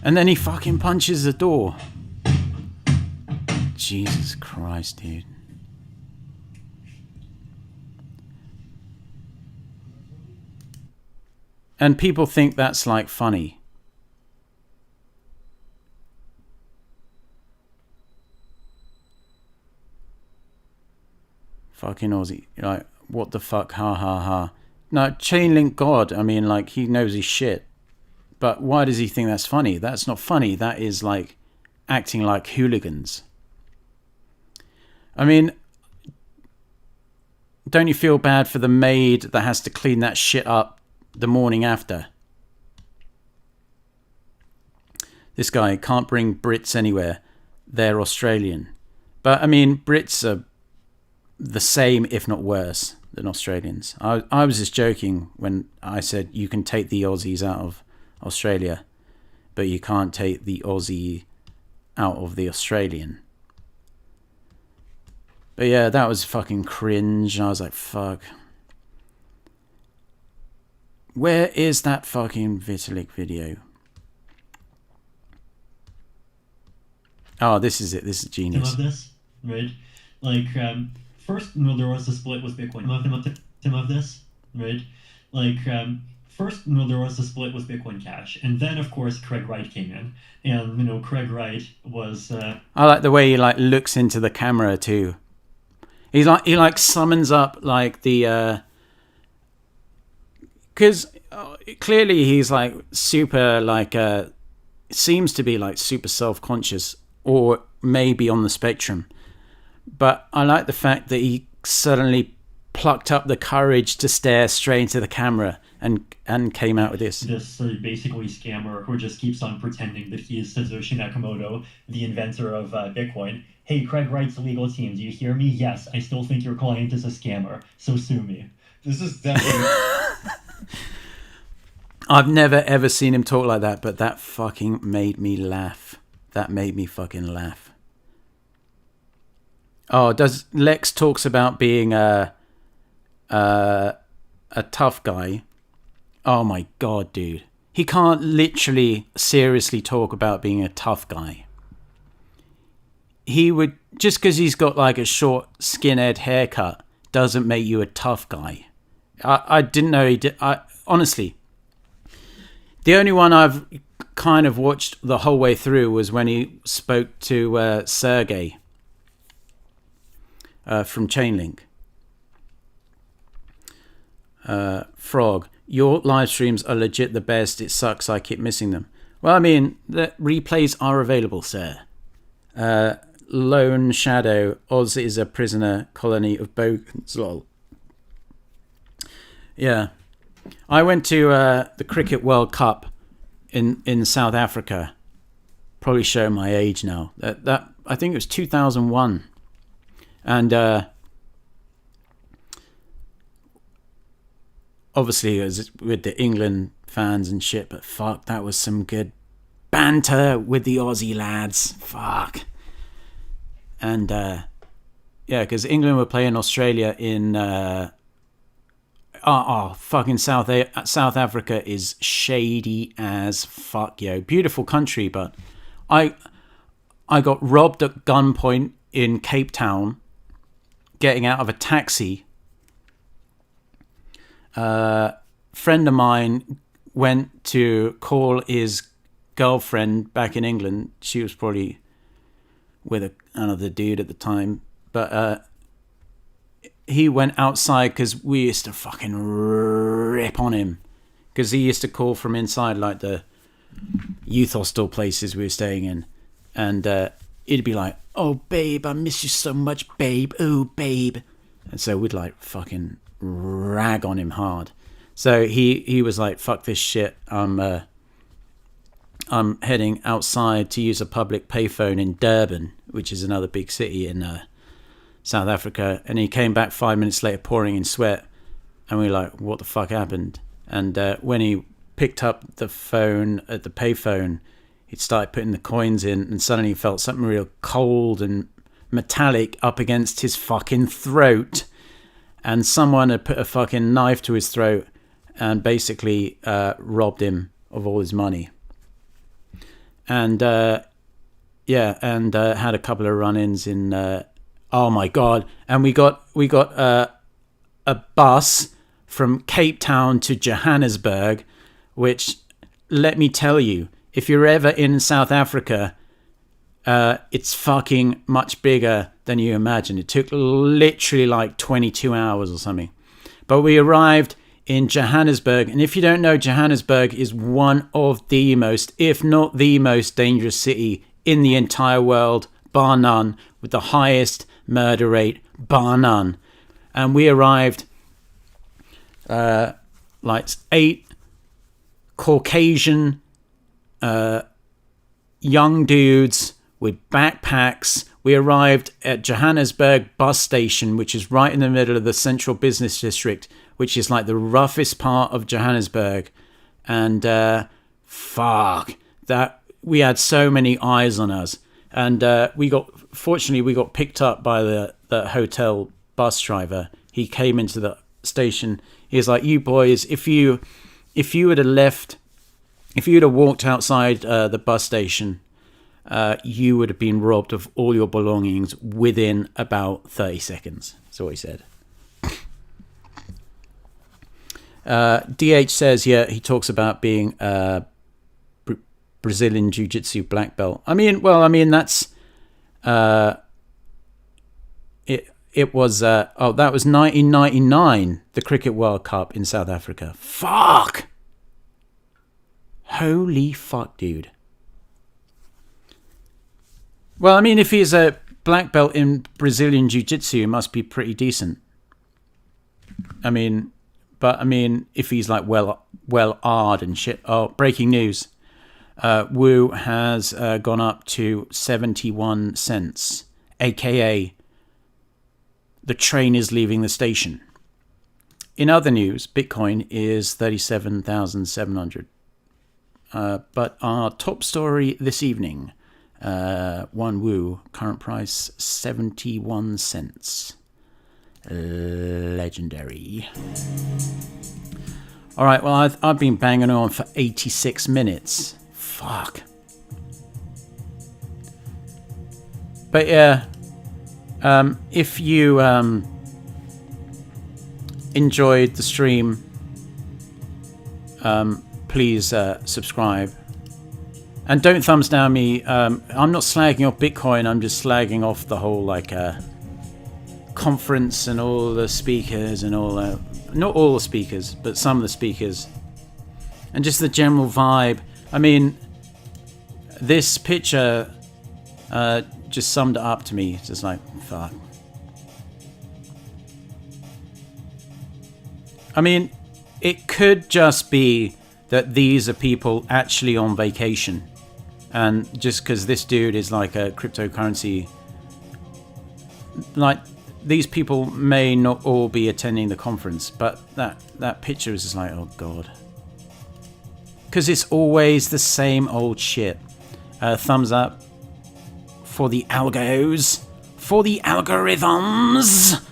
and then he fucking punches the door. Jesus Christ, dude. And people think that's like funny. Fucking Aussie. Like, what the fuck? Ha ha ha. No, Chainlink God. I mean, like, he knows his shit. But why does he think that's funny? That's not funny. That is like acting like hooligans. I mean, don't you feel bad for the maid that has to clean that shit up the morning after? This guy can't bring Brits anywhere. They're Australian. But, I mean, Brits are the same, if not worse, than Australians. I was just joking when I said you can take the Aussies out of Australia, but you can't take the Aussie out of the Australian. But yeah, that was fucking cringe. I was like, fuck. Where is that fucking Vitalik video? Oh, this is it. This is genius. Of this, right? Like, first, there was a split with Bitcoin. Of this, right? Like, first, there was a split with Bitcoin Cash, and then, of course, Craig Wright came in, and Craig Wright was. I like the way he like looks into the camera too. He summons up like the. Because clearly he's like super like seems to be like super self-conscious or maybe on the spectrum, but I like the fact that he suddenly plucked up the courage to stare straight into the camera and came out with this. This basically scammer who just keeps on pretending that he is Satoshi Nakamoto, the inventor of Bitcoin. Hey, Craig Wright's legal team, do you hear me? Yes, I still think your client is a scammer, so sue me. This is definitely... I've never ever seen him talk like that, but that fucking made me laugh. That made me fucking laugh. Oh, Lex talks about being a tough guy. Oh my god, dude. He can't literally seriously talk about being a tough guy. He would, just because he's got like a short skinhead haircut doesn't make you a tough guy. I didn't know he did. Honestly, the only one I've kind of watched the whole way through was when he spoke to Sergey from Chainlink. Frog, your live streams are legit the best. It sucks I keep missing them. Well, I mean, the replays are available, sir. Lone Shadow, Oz is a prisoner colony of bogans, lol. Yeah. I went to the Cricket World Cup in South Africa. Probably showing my age now. That I think it was 2001. And obviously it was with the England fans and shit, but fuck, that was some good banter with the Aussie lads. Fuck. And Yeah, because England were playing Australia in fucking South Africa is shady as fuck, yo. Beautiful country, but I got robbed at gunpoint in Cape Town getting out of a taxi. Friend of mine went to call his girlfriend back in England. She was probably with another dude at the time, but he went outside because we used to fucking rip on him, because he used to call from inside like the youth hostel places we were staying in, and he'd be like, "Oh babe, I miss you so much, babe. Oh babe," and so we'd like fucking rag on him hard. So he was like, "Fuck this shit. I'm heading outside to use a public payphone in Durban, which is another big city in South Africa." And he came back 5 minutes later pouring in sweat, and we were like, "What the fuck happened?" And when he picked up the phone at the payphone, he started putting the coins in, and suddenly he felt something real cold and metallic up against his fucking throat, and someone had put a fucking knife to his throat and basically robbed him of all his money. And had a couple of run-ins in. Oh my god! And we got a bus from Cape Town to Johannesburg, which, let me tell you, if you're ever in South Africa, it's fucking much bigger than you imagine. It took literally like 22 hours or something. But we arrived in Johannesburg, and if you don't know, Johannesburg is one of the most, if not the most dangerous city in the entire world, bar none, with the highest murder rate, bar none. And we arrived like 8 Caucasian young dudes with backpacks. We arrived at Johannesburg bus station, which is right in the middle of the central business district, which is like the roughest part of Johannesburg. And fuck, that we had so many eyes on us. And fortunately we got picked up by the hotel bus driver. He came into the station. He was like, "You boys, if you would have walked outside the bus station, you would have been robbed of all your belongings within about 30 seconds. That's what he said. DH says, yeah, he talks about being Brazilian Jiu-Jitsu black belt. I mean, that's it was that was 1999, the Cricket World Cup in South Africa. Fuck. Holy fuck, dude. Well, I mean, if he's a black belt in Brazilian Jiu-Jitsu, it must be pretty decent. I mean, if he's like well-armed and shit. Oh, breaking news. Wu has gone up to 71 cents, aka the train is leaving the station. In other news, Bitcoin is 37,700. But our top story this evening, one Wu, current price 71 cents. Legendary. All right, well, I've been banging on for 86 minutes. Fuck. But yeah, if you enjoyed the stream, please subscribe. And don't thumbs down me. I'm not slagging off Bitcoin. I'm just slagging off the whole conference and all the speakers and all not all the speakers, but some of the speakers, and just the general vibe. I mean, this picture just summed it up to me. It's just like, fuck. I mean, it could just be that these are people actually on vacation, and just because this dude is like a cryptocurrency, like, these people may not all be attending the conference, but that picture is just like, oh god, because it's always the same old shit. Thumbs up for the algos. for the algorithms.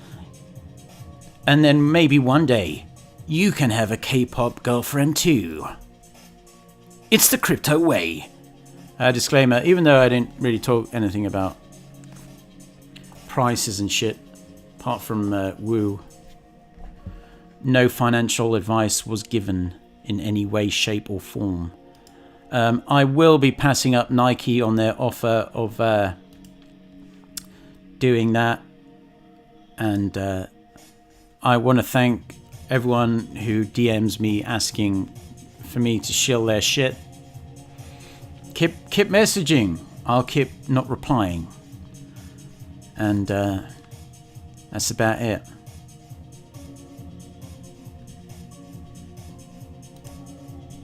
And then maybe one day, you can have a K-pop girlfriend too. It's the crypto way. Disclaimer, even though I didn't really talk anything about prices and shit, apart from woo, no financial advice was given in any way, shape or form. I will be passing up Nike on their offer of doing that, and I want to thank everyone who DMs me asking for me to shill their shit. Keep messaging. I'll keep not replying, and that's about it.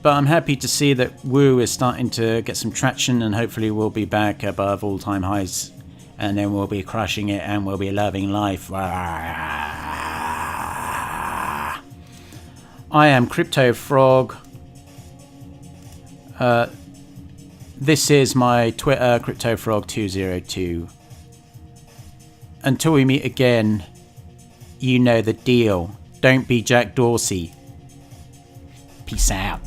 But I'm happy to see that Woo is starting to get some traction, and hopefully we'll be back above all-time highs, and then we'll be crushing it, and we'll be loving life. I am Crypto Frog. This is my Twitter, CryptoFrog202. Until we meet again, you know the deal. Don't be Jack Dorsey. Peace out.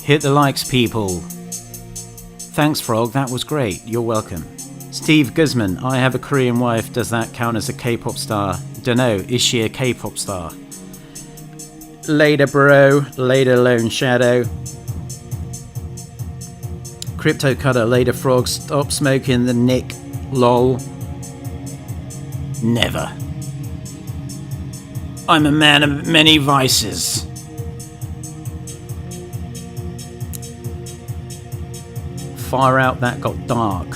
Hit the likes, people. Thanks, Frog. That was great. You're welcome. Steve Guzman. I have a Korean wife. Does that count as a K-pop star? Dunno. Is she a K-pop star? Later, bro. Later, Lone Shadow. Crypto Cutter. Later, Frog. Stop smoking the Nick. Lol. Never. I'm a man of many vices. Far out, that got dark.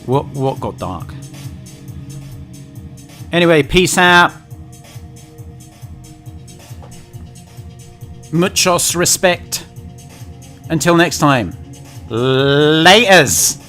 What got dark? Anyway, peace out. Muchos respect. Until next time. Laters.